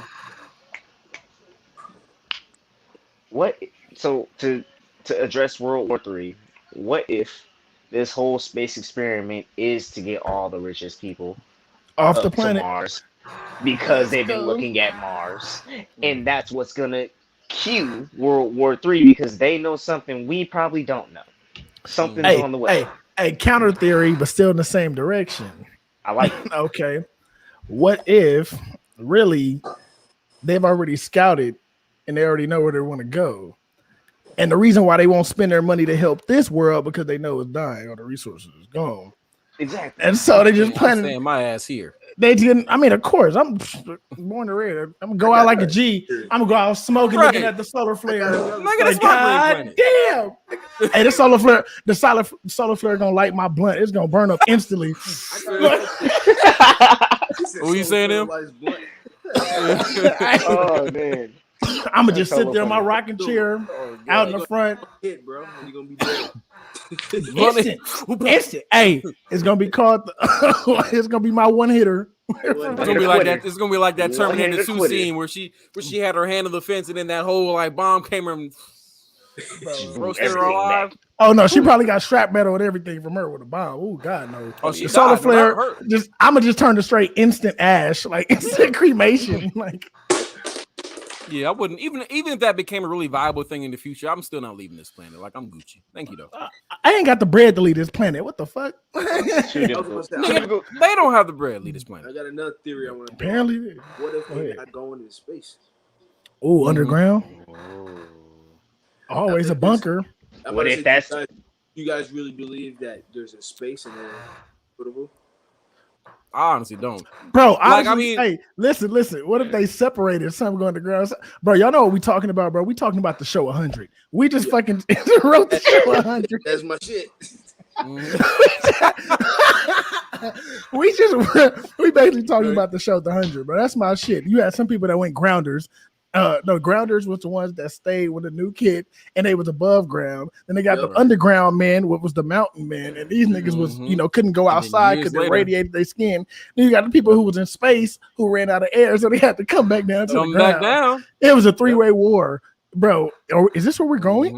address World War III? What if this whole space experiment is to get all the richest people off the planet to Mars because they've been looking at Mars, and that's what's gonna cue World War III because they know something we probably don't know. Something's on the way. Hey, counter theory, but still in the same direction. I like it. Okay. What if really they've already scouted and they already know where they want to go? And the reason why they won't spend their money to help this world because they know it's dying or the resources is gone. Exactly. And so they just planning. Staying my ass here. They didn't. I mean, of course, I'm born to red. I'm gonna go out like a G. I'm gonna go out smoking, looking at the solar flare. Like, God damn! Hey, the solar flare gonna light my blunt. It's gonna burn up instantly. What you saying, him? Oh man. I'm gonna just sit there in my rocking chair Oh, out in God. the front. Hit, bro. And you're gonna be dead. Instant. Hey, it's gonna be called. It's gonna be my one hitter. It's gonna be like that. It's gonna be like that One Terminator hitter 2 quitter. scene where she had her hand on the fence and then that whole like bomb came and roasted her Everything alive. back. Oh no, she probably got strap metal and everything from her with a bomb. Oh God, no. Oh, she The solar died. flare. Her. I'm gonna just turn to straight instant ash, like instant cremation. Like Yeah, I wouldn't even if that became a really viable thing in the future. I'm still not leaving this planet. Like I'm Gucci. Thank you though. I ain't got the bread to leave this planet. What the fuck? Too I was difficult. gonna say, Nigga, they don't have the bread. Leave this I planet. got another theory I want to. Apparently. What if Go they're ahead. not going into space? Oh, underground. Oh. Always a bunker. I'm What about to if say, that's- you guys really believe that there's a space and then equitable? I honestly don't. Bro, Like, honestly, I mean- hey, listen. What if they separated some going to ground? Bro, y'all know what we talking about, bro. We talking about the show 100. We just fucking wrote the show 100. That's my shit. we basically talking about the show the 100, bro. That's my shit. You had some people that went grounders. No, grounders was the ones that stayed with a new kid and they was above ground. Then they got the Yep. underground men, what was the mountain men, and these niggas was, couldn't go then outside years because they later- radiated their skin. Then you got the people who was in space who ran out of air, so they had to come back down to Come the back ground. down. It was a three-way war, bro. Is this where we're going?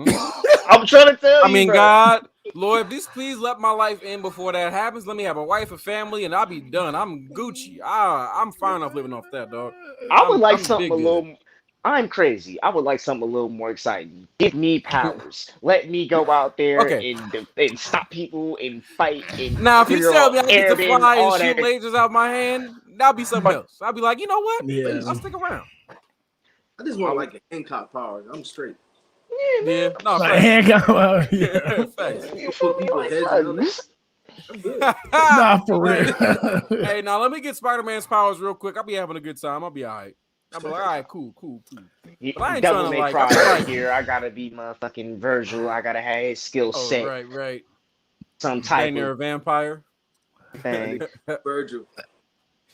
I'm trying to tell I you. mean, bro. God, Lord, please let my life end before that happens. Let me have a wife, a family, and I'll be done. I'm Gucci. I'm fine off living off that, dog. I would I'm like something big a good. little. I'm crazy. I would like something a little more exciting. Give me powers. Let me go out there Okay. and stop people and fight and Now, if you clear tell all me I get to airmen, fly and all shoot that. lasers out my hand, that'll be something else. I'll be like, you know what? Yeah. I'll stick around. I just want like a Hancock powers. I'm straight. Yeah, no, Like, facts. hand out, yeah. Facts. You put people heads Like, on that. I'm good. Nah, for real. Hey, now let me get Spider-Man's powers real quick. I'll be having a good time. I'll be all right. I'll be like, all right, cool. You- But I ain't Devil trying to, May like- Cry I feel right like- here. I gotta be motherfucking Virgil. I gotta have his skill Oh, set. right. Some type Dang, you're a of vampire. thing. Virgil.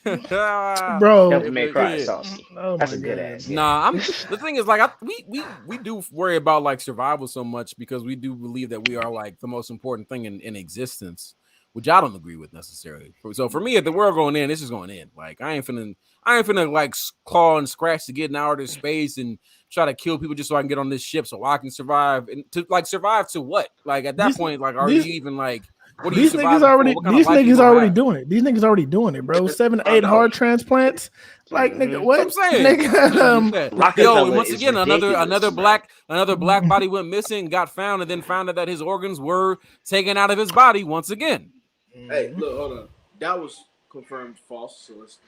Bro. Devil May Cry Yeah. is saucy. Oh That's my a good God. ass. game. Nah, the thing is, like, we do worry about like survival so much because we do believe that we are like the most important thing in existence, which I don't agree with necessarily. So for me, if the world going in, this is going in. Like I ain't finna like claw and scratch to get in outer space and try to kill people just so I can get on this ship so I can survive. And to like survive to what? Like at that These- point, like are these- you even like? What are you These surviving niggas for? already, What kind of these life you niggas gonna already have? doing it. These niggas already doing it, bro. 7 to I 8 know. heart transplants. Like nigga, Mhm. what? That's what I'm saying. Nigga, Rockefeller Yo, and once is again, ridiculous, another bro. black body went missing, got found, and then found out that his organs were taken out of his body once again. Hey, look, hold on. That was confirmed false. So let's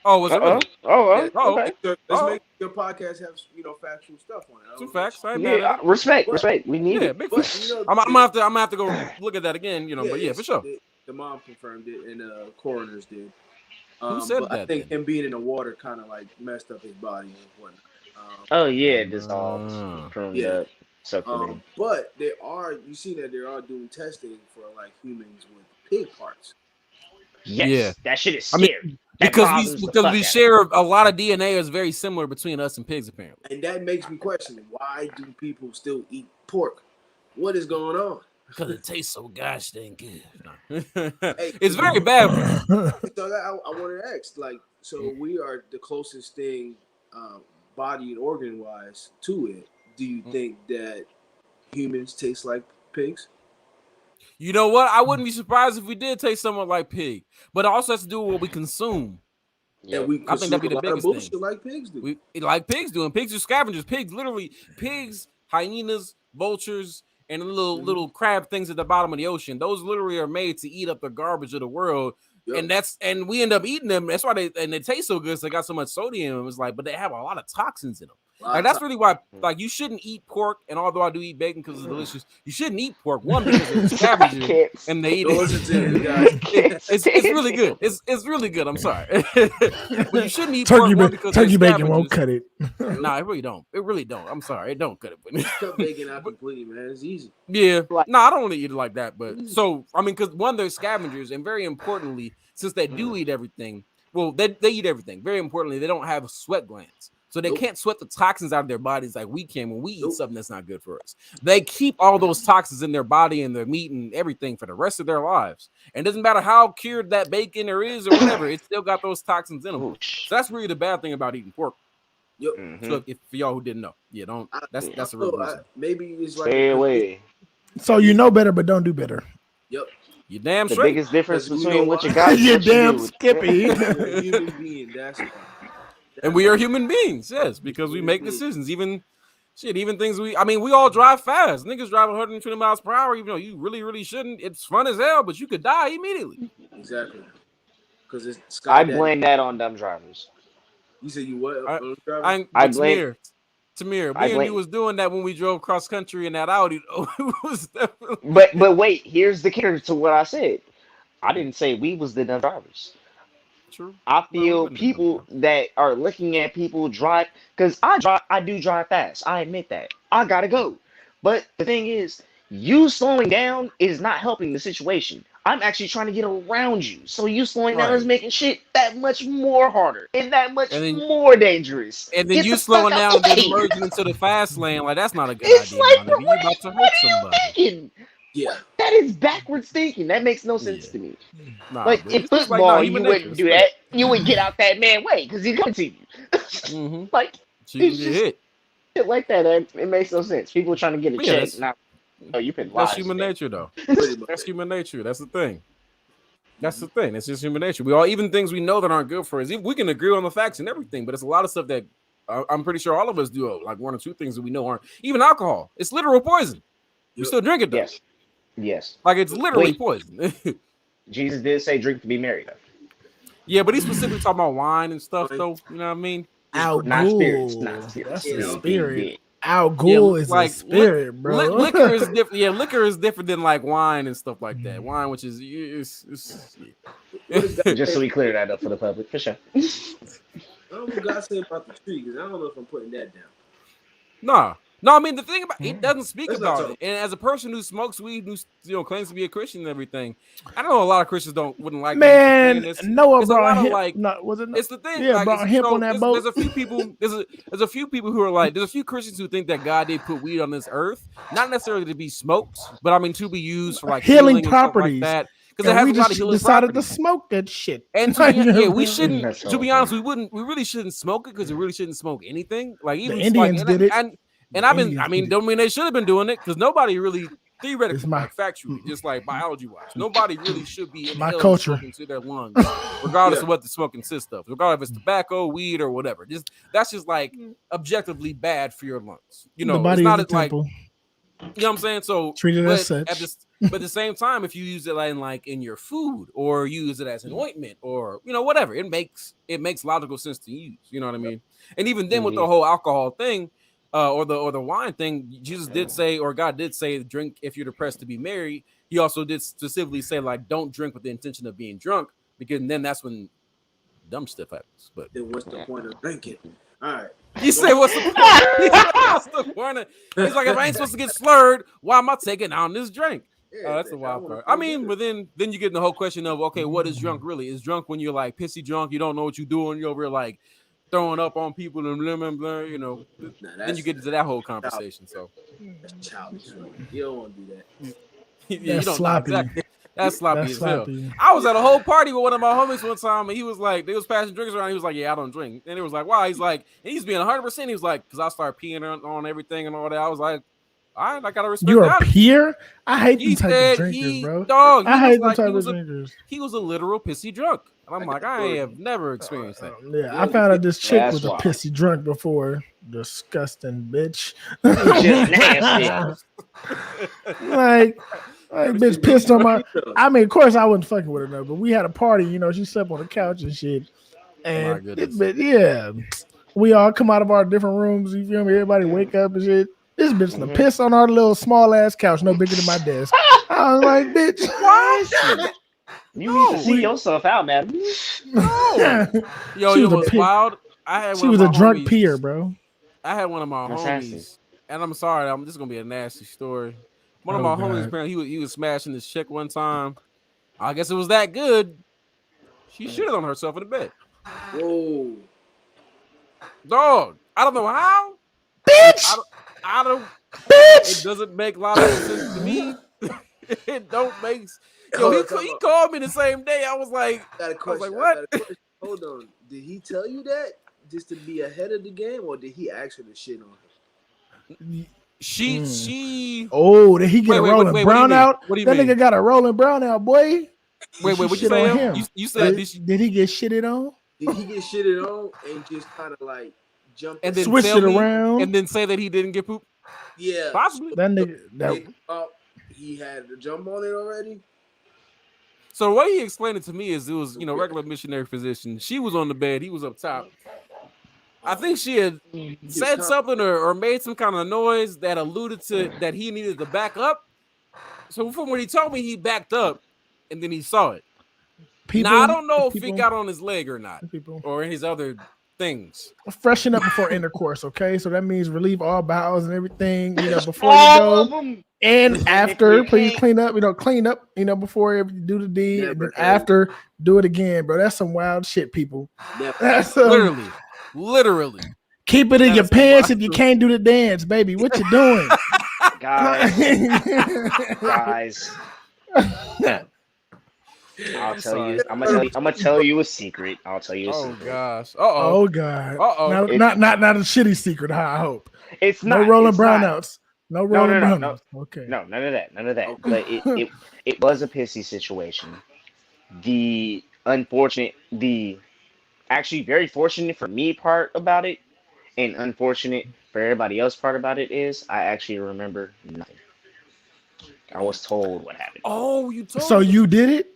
Oh, was it really? Oh, Oh, okay. let's Oh. make your podcast have factual stuff on it. I Some don't- facts. I ain't mad Yeah, at it. respect. We need Yeah, it. big But, facts. you know, I'm gonna have to go look at that again, but yeah, for sure. The mom confirmed it, and coroners did. Who said but I that think then? him being in the water kind of like messed up his body and whatnot. Oh yeah, dissolved, Ah. pruned Yeah. up, circulating. But you see that they are doing testing for like humans with pig parts. Yes, Yeah. that shit is I mean, scary. That Because bothers the we fuck out of share a lot of DNA is very similar between us and pigs, apparently. And that makes me question, why do people still eat pork? What is going on? Because it tastes so gosh dang good. No. Hey, It's very bad. So I wanted to ask, like, so we are the closest thing, body and organ wise, to it. Do you think that humans taste like pigs? You know what? I wouldn't be surprised if we did taste somewhat like pig, but it also has to do with what we consume. Yeah. And we I think that'd be consume the a lot of biggest bullshit thing. like pigs do. Like pigs do, and pigs are scavengers. Pigs, hyenas, vultures, and little crab things at the bottom of the ocean. Those literally are made to eat up the garbage of the world. Yep. And we end up eating them. That's why they taste so good. So they got so much sodium. It's like, but they have a lot of toxins in them. Like that's really why, like, you shouldn't eat pork. And although I do eat bacon because it's delicious, you shouldn't eat pork. One, because it's scavengers Can't- and they eat Don't it. listen to this, guys. It's really good. It's really good. I'm sorry, but you shouldn't eat pork. turkey, One, because turkey they're bacon won't scavengers. cut it. Nah, it really don't. It really don't. I'm sorry, it don't cut it. But Cut bacon out completely, man. It's easy. yeah, Like- no, I don't really eat it like that. But so I mean, because one, they're scavengers, and very importantly, since they do eat everything, well, they eat everything. Very importantly, they don't have sweat glands. So they Nope. can't sweat the toxins out of their bodies like we can when we eat Nope. something that's not good for us. They keep all those toxins in their body and their meat and everything for the rest of their lives. And it doesn't matter how cured that bacon there is or whatever, it's still got those toxins in them. Oosh. So that's really the bad thing about eating pork. Yep. Mhm. So if for y'all who didn't know, yeah, don't. That's a real reason. Maybe it's like Stay away. So you know better, but don't do better. Yep. You damn The straight. biggest difference Because we between know what you why. got and You what you damn do. Skippy. You're a human being. That's why. And we are human beings, yes, because we make decisions. Even things we all drive fast. Niggas drive 120 miles per hour, even though you really, really shouldn't. It's fun as hell, but you could die immediately. Exactly. Because it's I Sky blame that on dumb drivers. You said you what? I But blame- Tamir, I me and blame- you was doing that when we drove cross country in that Audi. It was definitely... But wait, here's the kicker to what I said. I didn't say we was the dumb drivers. True. I feel wouldn't have people done that are looking at people drive, because I do drive fast. I admit that. I gotta go. But the thing is, you slowing down is not helping the situation. I'm actually trying to get around you. So you slowing down is Right. making shit that much more harder and that much And then- more dangerous. And then Get you the slowing fuck down out and then the way. merging into the fast lane, like that's not a good It's idea, like, my nigga. You about to hurt what are you somebody. thinking? Yeah. That is backwards thinking. That makes no sense Yeah. to me. Nah, Like bro. in It's just like, football, nah, you human wouldn't nature. do that. You would get out that man way because he's coming to you. Mm-hmm. Like So you It's can get just- hit. shit like that. It makes no sense. People trying to get a Yeah, check. that's- Now, oh, you've been That's lies human today. nature, though. Pretty much. That's human nature. That's the thing. That's the thing. It's just human nature. We all, even things we know that aren't good for us, we can agree on the facts and everything, but it's a lot of stuff that I'm pretty sure all of us do. Like one or two things that we know aren't. Even alcohol. It's literal poison. We Yep. still drink it though. Yes. Yes. Like it's literally Wait. poison. Jesus did say drink to be merry, though. Yeah, but he's specifically talking about wine and stuff, though. You know what I mean? Al Not spirits. Ghul. Not spirits. That's Yeah, the yeah. spirit. Al Ghul is like, a spirit, bro. Liquor is different. Yeah, liquor is different than like wine and stuff like that. Wine, which is Just so we clear that up for the public, for sure. I don't know what God say about the tree because I don't know if I'm putting that down. No, I mean the thing about it doesn't speak Let's not about talk. it. And as a person who smokes weed, who claims to be a Christian and everything, I know a lot of Christians wouldn't like Man, this. Noah It's a lot brought of, him. like- No, was it? It's the thing. Yeah, like, brought it's, hemp on that boat. There's a few people. There's a few people who are like. There's a few Christians who think that God did put weed on this earth, not necessarily to be smoked, but I mean to be used for like Healing and stuff properties. like that. Because it And has we a lot of just healing decided properties. to smoke that shit. And to be, we That's shouldn't. so To be honest, we really shouldn't smoke it because we really shouldn't smoke anything. Like even Indians did it. And I've been. Indians I mean, did it. don't mean they should have been doing it because nobody really theoretically, It's my- like factually, just like biology wise, nobody really should be My inhaling culture. smoking to their lungs, regardless of what the smoke consists of, regardless if it's tobacco, weed, or whatever. That's just like objectively bad for your lungs. You know, the body it's not is a like temple. you know what I'm saying. So Treat it as but such. but at the same time, if you use it in your food or use it as an ointment or whatever, it makes logical sense to use. You know what I mean? And even then, with the whole alcohol thing, or the wine thing, Jesus did say, or God did say, drink if you're depressed to be merry. He also did specifically say, like, don't drink with the intention of being drunk, because then that's when dumb stuff happens. But Then what's the point of drinking? All right. you say, what's the point? He said, what's the point? He's like, if I ain't supposed to get slurred, why am I taking on this drink? Yeah, That's the wild part. I mean, but then you get in the whole question of, okay, what is drunk really? Is drunk when you're like pissy drunk, you don't know what you're doing, you're over here like throwing up on people and blah, blah, blah, then you get into that whole conversation. So That's childish. You don't want to do that. you That's don't sloppy. exactly. That's sloppy That's as hell. sloppy. I was at a whole party with one of my homies one time, and he was like, they was passing drinks around. He was like, yeah, I don't drink. And it was like, wow. He's like, and he's being 100%. He was like, because I started peeing on everything and all that. I was like, all right, I gotta respect You're a that. peer? I hate He these type said of drinkers, bro. dog. I hate them like, type he of was a, drinkers. he was a literal pissy drunk. And I'm like, I have never experienced that. Yeah, I found out this chick That's was a wild. pissy drunk before. Disgusting bitch. Just nasty. like bitch pissed on my. I mean, of course I wasn't fucking with her, no, but we had a party. She slept on the couch and shit. And goodness. but yeah, we all come out of our different rooms. You feel me? Everybody wake up and shit. This bitch done piss on our little small ass couch, no bigger than my desk. I was like, bitch, what? You need to see yourself out, man. No. Yo, She it was a was pig. wild. I had She one was of a my drunk homies- peer, bro. I had one of my That's homies, nasty. and I'm sorry, this is gonna be a nasty story. One of Oh, my homies, God. apparently, he was smashing this chick one time. I guess it was that good. She shitted on herself in the bed. Whoa. Dog, I don't know how. Bitch! I don't. It Bitch! doesn't make a lot of sense to me. It don't make. Yo, Hold on, he called me the same day. I was like, got a question. what? I got a question. Hold on. Did he tell you that just to be ahead of the game, or did he ask her to shit on him? She. Oh, did he get a Wait, rolling what brown do you mean? out? What do you that mean? nigga got a rolling brown out, boy. Wait, what you shit say? on him? You said did he get shitted on? Did he get shitted on and just kind of like jump and then switch tell it me, around and then say that he didn't get poop? Yeah, Possibly. That nigga. He had the jump on it already. So the way he explained it to me is it was, regular missionary physician. She was on the bed, he was up top. I think she had said something or made some kind of noise that alluded to that he needed to back up. So from when he told me, he backed up and then he saw it. Now I don't know if he got on his leg or not, or his other things. Freshen up before intercourse, okay? So that means relieve all bowels and everything, before you go. And after, please clean up, before you do the deed. And then after, do it again, bro. That's some wild shit, people. That's literally. Keep it in your pants if you can't do the dance, baby. What you doing? Guys. I'll tell you. I'm gonna tell you a secret. I'll tell you a secret. Oh gosh. Oh god. Not a shitty secret. I hope it's not. No rolling brownouts. No rolling brownouts. Okay. No, none of that. Okay. But it was a pissy situation. The actually very fortunate for me part about it, and unfortunate for everybody else part about it is I actually remember nothing. I was told what happened. Oh, you told So me. You did it?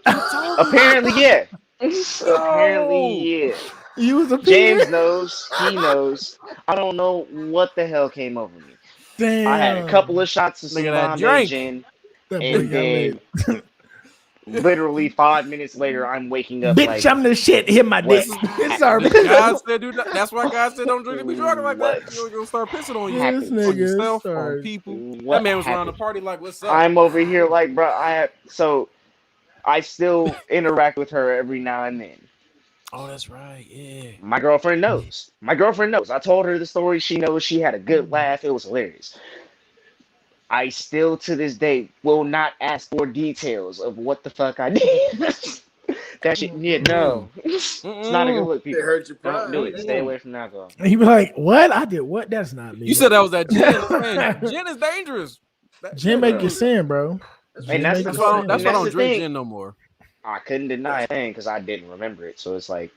Apparently, yeah. Apparently, yeah. You was a James knows. He knows. I don't know what the hell came over me. Damn. I had a couple of shots of some Bombay gin, and then literally 5 minutes later, I'm waking up. Bitch, I'm the shit. Hit my dick. Sorry. God said, dude, that's why God said don't drink and be drunk like that. You're gonna start pissing on you, on yourself, on people. That man was around the party like, "What's up?" I'm over here like, bro. I still interact with her every now and then. Oh, that's right. Yeah. My girlfriend knows. I told her the story. She knows. She had a good laugh. It was hilarious. I still, to this day, will not ask for details of what the fuck I did. That shit, no. It's not a good look, people. It hurt your pride. Don't do it. Stay away from alcohol. And he be like, what? I did what? That's not me. You said that was that gin. Man, gin is dangerous. Gin make you sin, bro. That's why I don't drink gin no more. I couldn't deny a thing because I didn't remember it. So it's like,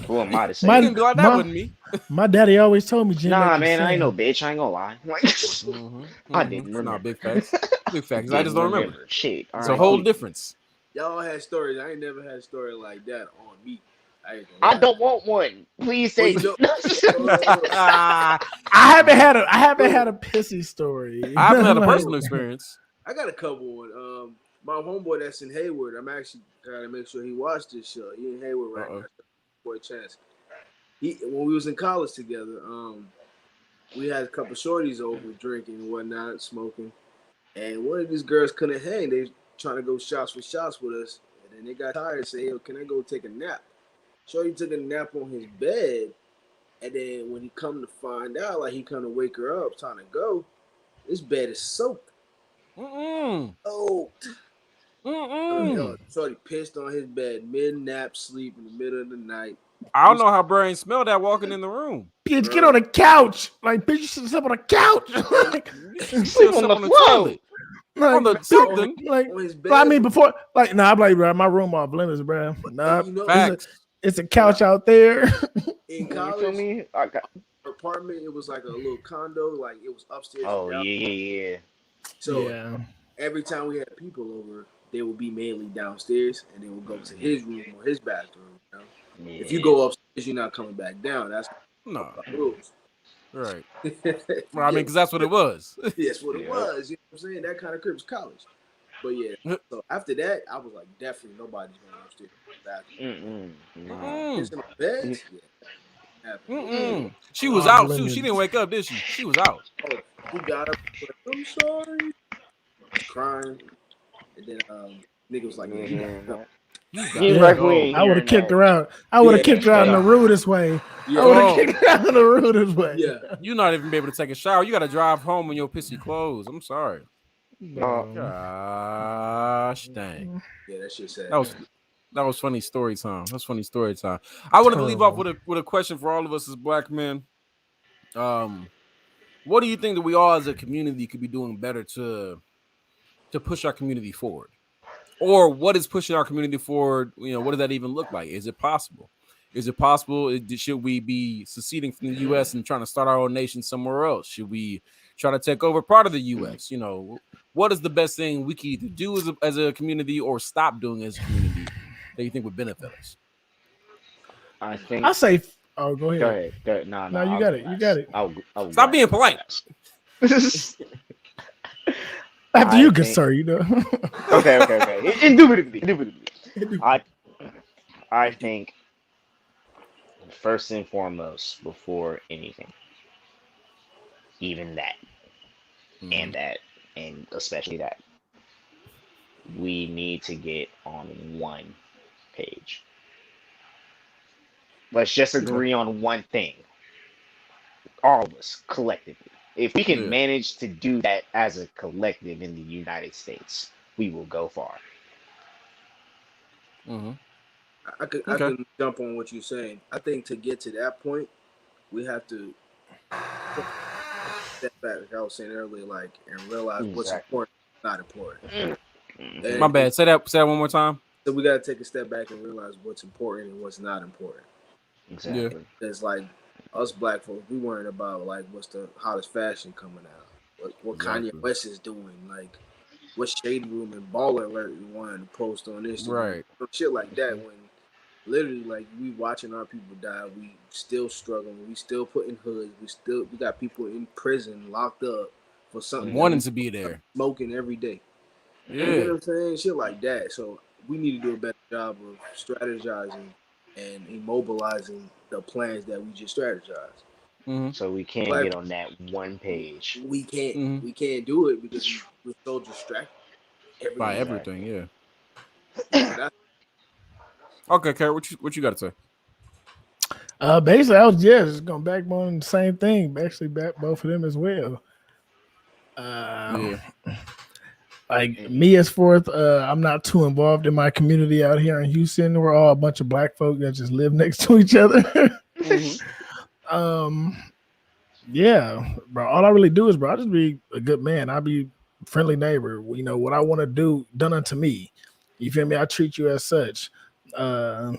who am I to say? You didn't be like that with me. My daddy always told me gin. Nah, man, I ain't no bitch. I ain't gonna lie. I didn't remember. Not big facts. Big facts. I just don't remember. Shit. It's a whole difference. Y'all had stories. I ain't never had a story like that on me. I don't want one. Please say. I haven't had a pissy story. I haven't had a personal experience. I got a couple. My homeboy that's in Hayward. I'm actually trying to make sure he watched this show. He in Hayward right now. Boy, chance. When we was in college together, we had a couple shorties over drinking and whatnot, smoking, and one of these girls couldn't hang. They trying to go shots for shots with us, and then they got tired and said, "Yo, can I go take a nap?" Shorty took a nap on his bed, and then when he come to find out, like he come to wake her up, trying to go, this bed is soaked. Soaked. Shorty pissed on his bed, mid-nap sleep in the middle of the night. I don't know how Brian smelled that walking in the room. Bitch, get on the couch. Like, bitch, you should sleep on the couch. Sleep on the toilet. Like, on the something. On his bed. I mean, before, like, I'm like, bro, my room off limits, bro. Nah, it's a couch out there. In college, apartment, it was like a little condo, like it was upstairs. Oh, yeah. So every time we had people over, they would be mainly downstairs, and they would go to his room or his bathroom. Yeah. If you go upstairs, you're not coming back down. That's no rules. Right. Well, I mean, because that's what it was. That's what it was. You know what I'm saying? That kind of crib was college. But yeah, so after that, I was like, definitely nobody's going upstairs. It's in my bed. Yeah. She was out too. She didn't wake up, did she? She was out. Oh, he got up. I'm sorry. Crying. And then nigga was like, You Yeah. like we ain't I would have hearing kicked that. her out. I would have Yeah. kicked her out in the rudest way. Yeah. I would have Oh. kicked her out in the rudest way. Yeah. You not even be able to take a shower. You got to drive home in your pissy clothes. I'm sorry. Bro. Gosh dang. Yeah, that shit sad. That was funny story time. That's funny story time. I wanted to leave off with a question for all of us as black men. What do you think that we all as a community could be doing better to push our community forward? Or what is pushing our community forward? You know, what does that even look like? Is it possible? Is it possible? Should we be seceding from the U.S. and trying to start our own nation somewhere else? Should we try to take over part of the U.S.? You know, what is the best thing we can either do as a community or stop doing as a community that you think would benefit us? I think. I say, oh, go ahead. Go ahead. No, No, you I was got it. gonna You got ask. it. I'll Stop being polite. After I you, think- good sir, you know. Okay. Indubitably. I think first and foremost, before anything, even that, and that, and especially that, we need to get on one page. Let's just agree on one thing. All of us collectively. If we can Yeah. manage to do that as a collective in the United States, we will go far. Mhm. I can jump on what you're saying. I think to get to that point, we have to step back, like I was saying earlier, like, and realize what's Exactly. important, not important. And My bad. Say that one more time. So we gotta take a step back and realize what's important and what's not important. Exactly. It's like us black folks, we worrying about like what's the hottest fashion coming out, what Exactly. Kanye West is doing, like what Shade Room and Baller Alert we wanted to post on Instagram, Right. shit like that. When literally, like, we watching our people die, we still struggling, we still putting hoods, we got people in prison locked up for something Wanting to be there. smoking every day. You know Yeah. what I'm saying? Shit like that. So we need to do a better job of strategizing and immobilizing the plans that we just strategized. Mm-hmm. So we can't Like- get on that one page. We can't Mhm. we can't do it because we're so distracted. By Everything. everything, yeah. That's Okay, Kurt, what you got to say? Basically, I was just going backbone the same thing. Actually, back both of them as well. Yeah. Like me as fourth, I'm not too involved in my community out here in Houston. We're all a bunch of black folk that just live next to each other. Yeah, bro. All I really do is, bro, I just be a good man. I be a friendly neighbor. You know what I want to do done unto me. You feel me? I treat you as such. I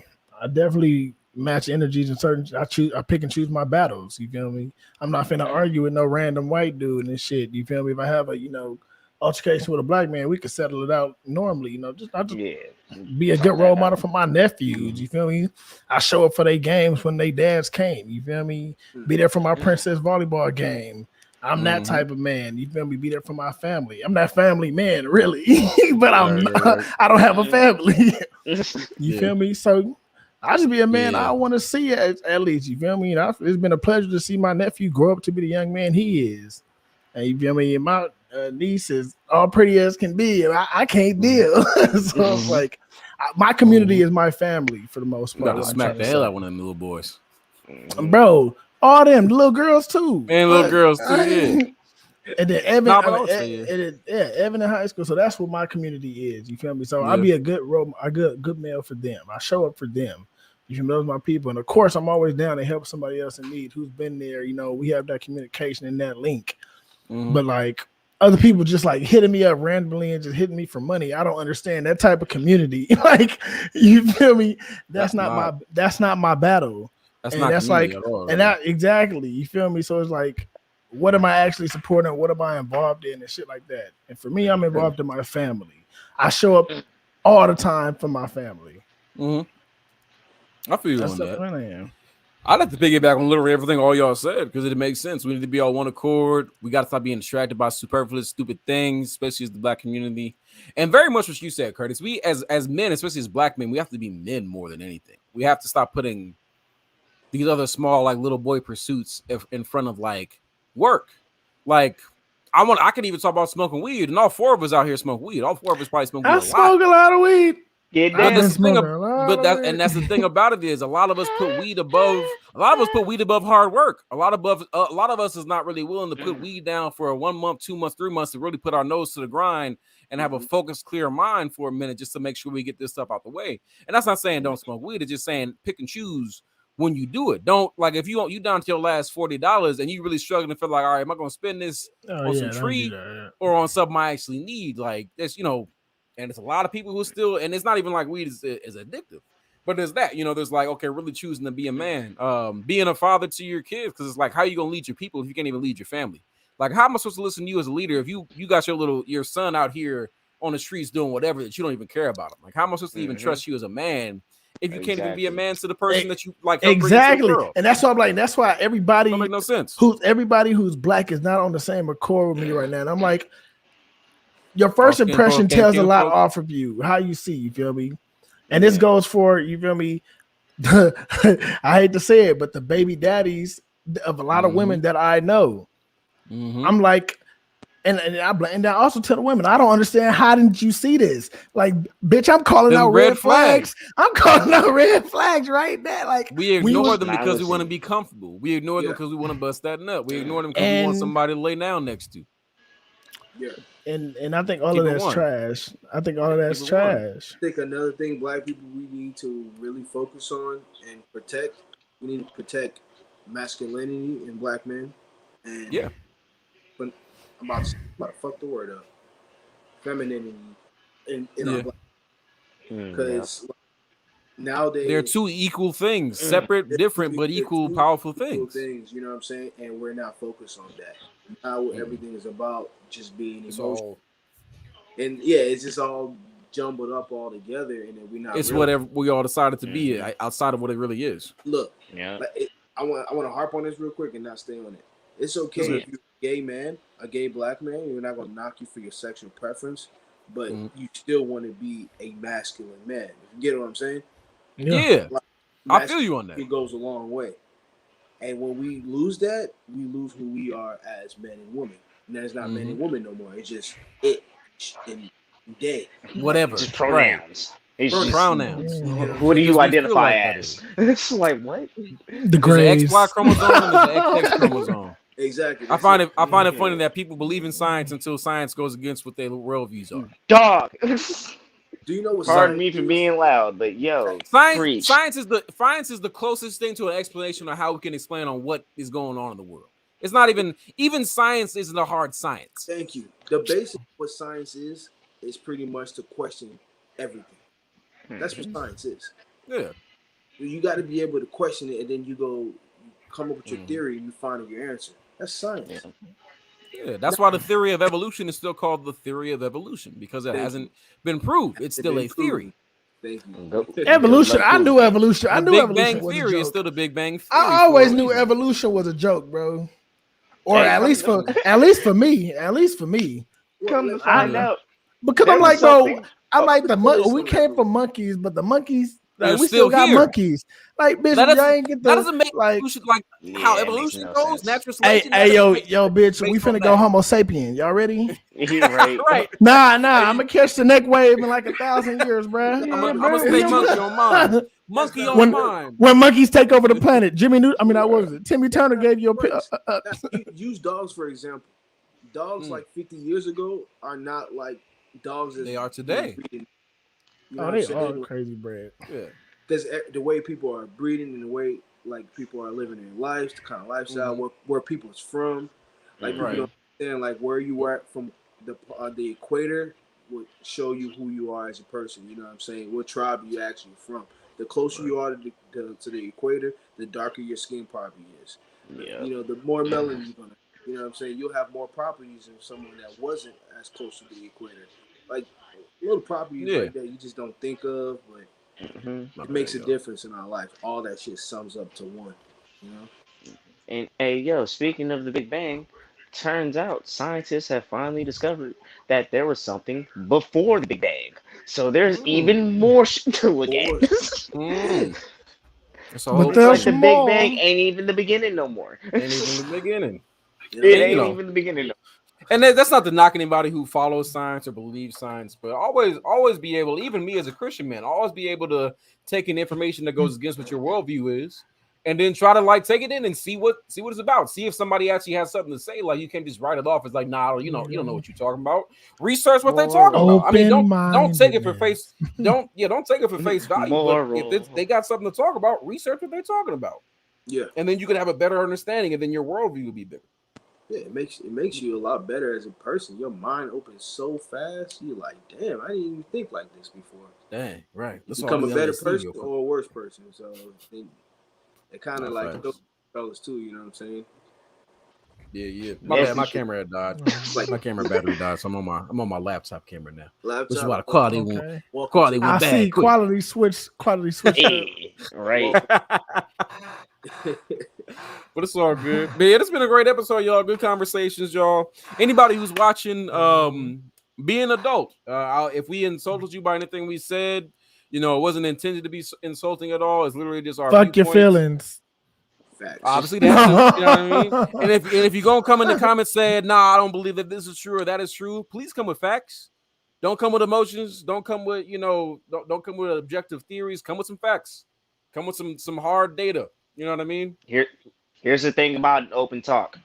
definitely match energies in certain. I pick and choose my battles. You feel me? I'm not finna argue with no random white dude and shit. You feel me? If I have a altercation with a black man, we could settle it out normally. You know, I just Yeah. be a good role model for my nephews. You feel me? I show up for their games when they dads came. You feel me? Be there for my princess volleyball game. I'm that type of man. You feel me? Be there for my family. I'm that family man, really. But I don't have a family. You feel me? So I just be a man I want to see at least. You feel me? It's been a pleasure to see my nephew grow up to be the young man he is. And you feel me? And my niece is all pretty as can be. And I can't deal. So it's like my community is my family for the most You part. got to smack the hell out of one of them little boys. Bro, all them little girls too. And little girls too, yeah. And then Evan, Nah, but also, yeah. and then, Evan in high school. So that's what my community is. You feel me? So Yeah. I'll be a good good male for them. I show up for them. You feel me? Those are my people. And of course, I'm always down to help somebody else in need who's been there. You know, we have that communication and that link. But like other people just like hitting me up randomly and just hitting me for money. I don't understand that type of community. Like, you feel me? That's not my battle. That's And not that's community like, at all, and that exactly, you feel me? So it's like, what am I actually supporting? What am I involved in and shit like that? And for me, I'm involved in my family. I show up all the time for my family. I feel you That's on the that. plan I am. I'd like to piggyback on literally everything all y'all said because it makes sense. We need to be on one accord. We got to stop being distracted by superfluous, stupid things, especially as the black community. And very much what you said, Curtis. We as men, especially as black men, we have to be men more than anything. We have to stop putting these other small, like little boy pursuits in front of like work. Like I could even talk about smoking weed, and all four of us out here smoke weed. All four of us probably smoke weed I a lot. smoke a lot of weed. Get I've But been that's down. the thing, smoking a lot but of that it. and that's the thing about it is a lot of us put weed above hard work. A lot of us is not really willing to put weed down for a 1 month, 2 months, 3 months to really put our nose to the grind and have a focused, clear mind for a minute just to make sure we get this stuff out the way. And that's not saying don't smoke weed. It's just saying pick and choose when you do it. Don't like if you down to your last $40 and you really struggling to feel like, all right, am I going to spend this Oh on yeah, some don't do tree that. or on something I actually need? Like this, and it's a lot of people who still, and it's not even like weed is addictive, but there's that, there's like, okay, really choosing to be a man, being a father to your kids, because it's like, how are you gonna lead your people if you can't even lead your family? Like, how am I supposed to listen to you as a leader if you got your son out here on the streets doing whatever that you don't even care about him? Like, how am I supposed to even trust you as a man if you can't even be a Exactly. man to the person that you like help bring into Exactly, the world? and that's why I'm like, that's why everybody Don't make no sense. who's black is not on the same accord with me right now. And I'm like, your first All impression kinfolk, tells a lot kinfolk. off of you, how you see, you feel me? And this goes for, you feel me? I hate to say it, but the baby daddies of a lot of women that I know, I'm like, and I also tell the women, I don't understand, how didn't you see this? Like, bitch, I'm calling Them out red red flags. I'm calling out red flags right now. Like, We ignore them Not because we want to listening. be comfortable. We ignore them Yeah. because we want to bust that nut. We ignore them because we want And- somebody to lay down next to. Yeah. and I think all Keep of it that's one. trash. I think all of that's Keep it one. trash. I think another thing black people we need to really focus on and protect. We need to protect masculinity in black men. And Yeah. but I'm about to fuck the word up. Femininity in Yeah. our black, because nowadays They're two equal things, separate, different, but equal, powerful things. You know what I'm saying? And we're not focused on that. Now everything is about just being It's emotional. all. And yeah, it's just all jumbled up all together, and then we're not. It's really, whatever we all decided to be outside of what it really is. Look, Yeah. I want to harp on this real quick and not stay on it. It's okay if you're a gay man, a gay black man. We're not gonna knock you for your sexual preference, but you still want to be a masculine man. You get what I'm saying? Yeah, Like, I feel you on that. It goes a long way. And when we lose that, we lose who we are as men and women. And that's not men and women no more. It's just it and they. Whatever. Just pronouns. It's just, Pronouns. what do you Because we feel identify like that as? It's like what? The There's an grays. XY chromosome and there's an XX chromosome. Exactly. I find it funny that people believe in science until science goes against what their worldviews are. Dog. Do you know what? Pardon science me for is? being loud, but yo, preach. Science is the closest thing to an explanation of how we can explain on what is going on in the world. It's not even science isn't a hard science. Thank you. The basic of what science is pretty much to question everything. That's what science is. Yeah. You got to be able to question it, and then you come up with your theory, and you find your answer. That's science. Yeah, that's why the theory of evolution is still called the theory of evolution, because it hasn't been proved. It's still a theory. Thank you. Evolution. I knew evolution. I The knew Big evolution Bang was a theory is joke. still the Big Bang theory. I always knew evolution was a joke, bro. Or Hey, at least for me. Come to find out, Because there I'm was like, bro, something- I'm like the There is we some came from monkeys, but the monkeys, like, They're we still still got here. monkeys. Like, bitch, That y'all doesn't- ain't get the That doesn't make like. evolution like Yeah, how it makes evolution no goes. sense. Natural Hey, selection. yo, bitch, we based on finna go that. Homo sapien. Y'all ready? right? Right. Nah, I'm gonna catch the neck wave in like 1,000 years, bro. I'm gonna stay monkey on mine. Monkey on When- mine. When monkeys take over the planet, what was it? Timmy Turner gave you a Use dogs for example. Dogs like 50 years ago are not like dogs as They are today. breeding. You know Oh, what they I'm saying? are crazy bread. Yeah. Because the way people are breeding and the way like people are living their lives, the kind of lifestyle where people's from, like people Right. don't understand like where you are from the equator would show you who you are as a person. You know what I'm saying? What tribe you actually from. The closer you are to the equator, the darker your skin probably is. Yeah. You know, the more melanin you're gonna. You know what I'm saying? You'll have more properties than someone that wasn't as close to the equator. Like little properties like that you just don't think of, but it makes a difference in our life. All that shit sums up to one. You know? And hey, yo, speaking of the Big Bang, turns out scientists have finally discovered that there was something before the Big Bang. So there's even more shit to look at. It's a But whole It's like there's the more. Big Bang ain't even the beginning no more. ain't even the beginning. It ain't even the beginning. And that's not to knock anybody who follows science or believes science, but always be able, even me as a Christian man, always be able to take in information that goes against what your worldview is, and then try to like take it in and see what it's about. See if somebody actually has something to say. Like you can't just write it off as like, nah, you don't know what you're talking about. Research what they're talking about. I mean, don't take it for face. Don't take it for face value. But if they got something to talk about, research what they're talking about. Yeah, and then you can have a better understanding, and then your worldview will be bigger. Yeah, it makes you a lot better as a person. Your mind opens so fast. You're like, damn, I didn't even think like this before. Dang, right. You become a better person or a worse person. So it kind of like those fellas too. You know what I'm saying? Yeah. My camera had died. My camera battery died, so I'm on my laptop camera now. Which is why the quality went I bad. see quality switch. Hey, right. But it's all good. But yeah, it's been a great episode, y'all. Good conversations, y'all. Anybody who's watching, be an adult. If we insulted you by anything we said, it wasn't intended to be insulting at all. It's literally just our fuck your feelings. Facts. Obviously, that's you know what I mean. And if you're gonna come in the comments saying, "Nah, I don't believe that this is true or that is true," please come with facts. Don't come with emotions. Don't come with Don't come with objective theories. Come with some facts. Come with some hard data. You know what I mean? Here's the thing about open talk.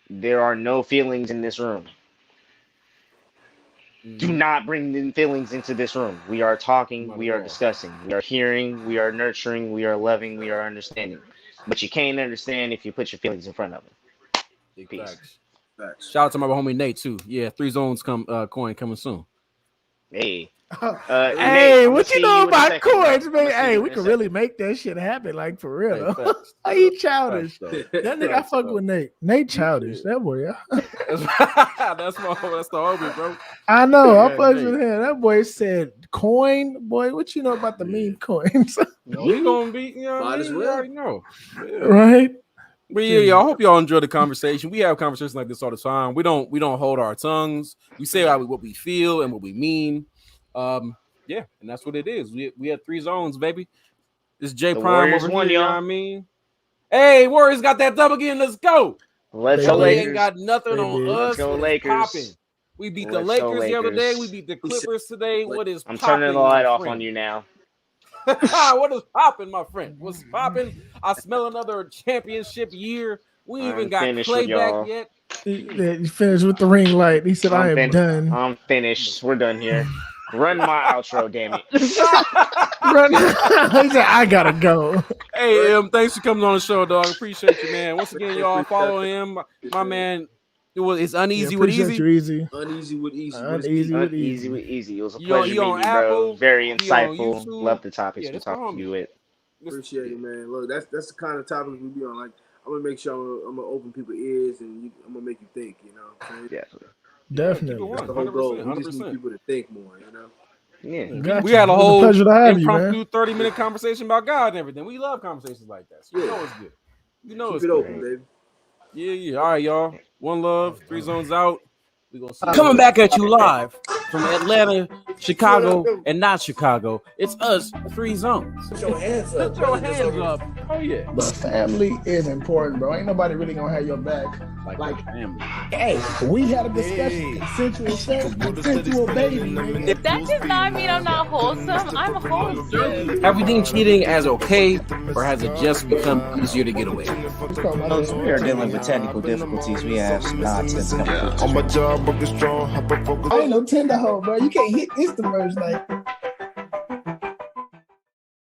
There are no feelings in this room. Do not bring the feelings into this room. We are talking. We are discussing. We are hearing. We are nurturing. We are loving. We are understanding. But you can't understand if you put your feelings in front of them. Peace. Facts. Shout out to my homie Nate too. Yeah, 3 Zones coin coming soon. Hey. Hey, Nate, what you know about coins, man? Hey, Hey, we can really make that shit happen, like for real. He childish. That nigga, I fuck with Nate. Nate childish. That boy, yeah. That's the homie, bro. I know. I fuck with him. That boy said, "Coin, boy. What you know about the meme coins?" We gonna be, Might as well. You already know, right? But yeah, I hope y'all enjoy the conversation. We have conversations like this all the time. We don't hold our tongues. We say what we feel and what we mean. Yeah, and that's what it is. We had 3 zones, baby. This J The Prime Warriors over won, here. You know y'all. what I mean? Hey, Warriors got that dub again. Let's go. Let's They go, They Lakers. ain't got nothing They on did. us. Let's go, What is Lakers. popping? We beat the Let's go, Lakers the other day. Lakers. We beat the Clippers today. What is I'm popping, turning the light my off friend? on you now. What is popping, my friend? What's popping? I smell another championship year. We I'm even got finished Clay with y'all. back yet. He finished with the ring light. He said, "I am done." I'm finished. We're done here. Run my outro, damn it. He said, "I gotta go." Hey, thanks for coming on the show, dog. Appreciate you, man. Once again, y'all follow him. My man, it's uneasy with appreciate easy. you, Easy. Uneasy with easy. Uneasy with Easy easy. with easy. It was a You pleasure on meeting you, bro. Apple, Very you on insightful. YouTube. Love the topics Yeah, we that's talked my to you homie. with. Appreciate it, man. Look, that's the kind of topics we be on. Like, I'm gonna make sure I'm gonna open people's ears and I'm gonna make you think. You know, what I'm saying? Definitely. That's the whole goal. 100%. We just need people to think more. You know. Yeah. Gotcha. We had a It was whole pleasure to have you, impromptu man. 30-minute conversation about God and everything. We love conversations like that. So you Yeah. know it's good. You know Keep it's it good. open, baby. Yeah. All right, y'all. One love. 3 zones out. We gonna see Coming back at you live from Atlanta, Chicago, and not Chicago. It's us, 3 zones. Put your hands up. Put your hands up. Oh yeah. But family is important, bro. Ain't nobody really gonna have your back. Like family. Hey, we had a discussion. Consensual sex, consensual baby. Nigga. That does not mean I'm not wholesome. I'm wholesome. Everything cheating as okay, or has it just become easier to get away? Folks, we are dealing with technical difficulties. We have some nonsense coming through. On my job, working strong, hyper focus. I ain't no tender hoe, bro. You can't hit Insta merge like.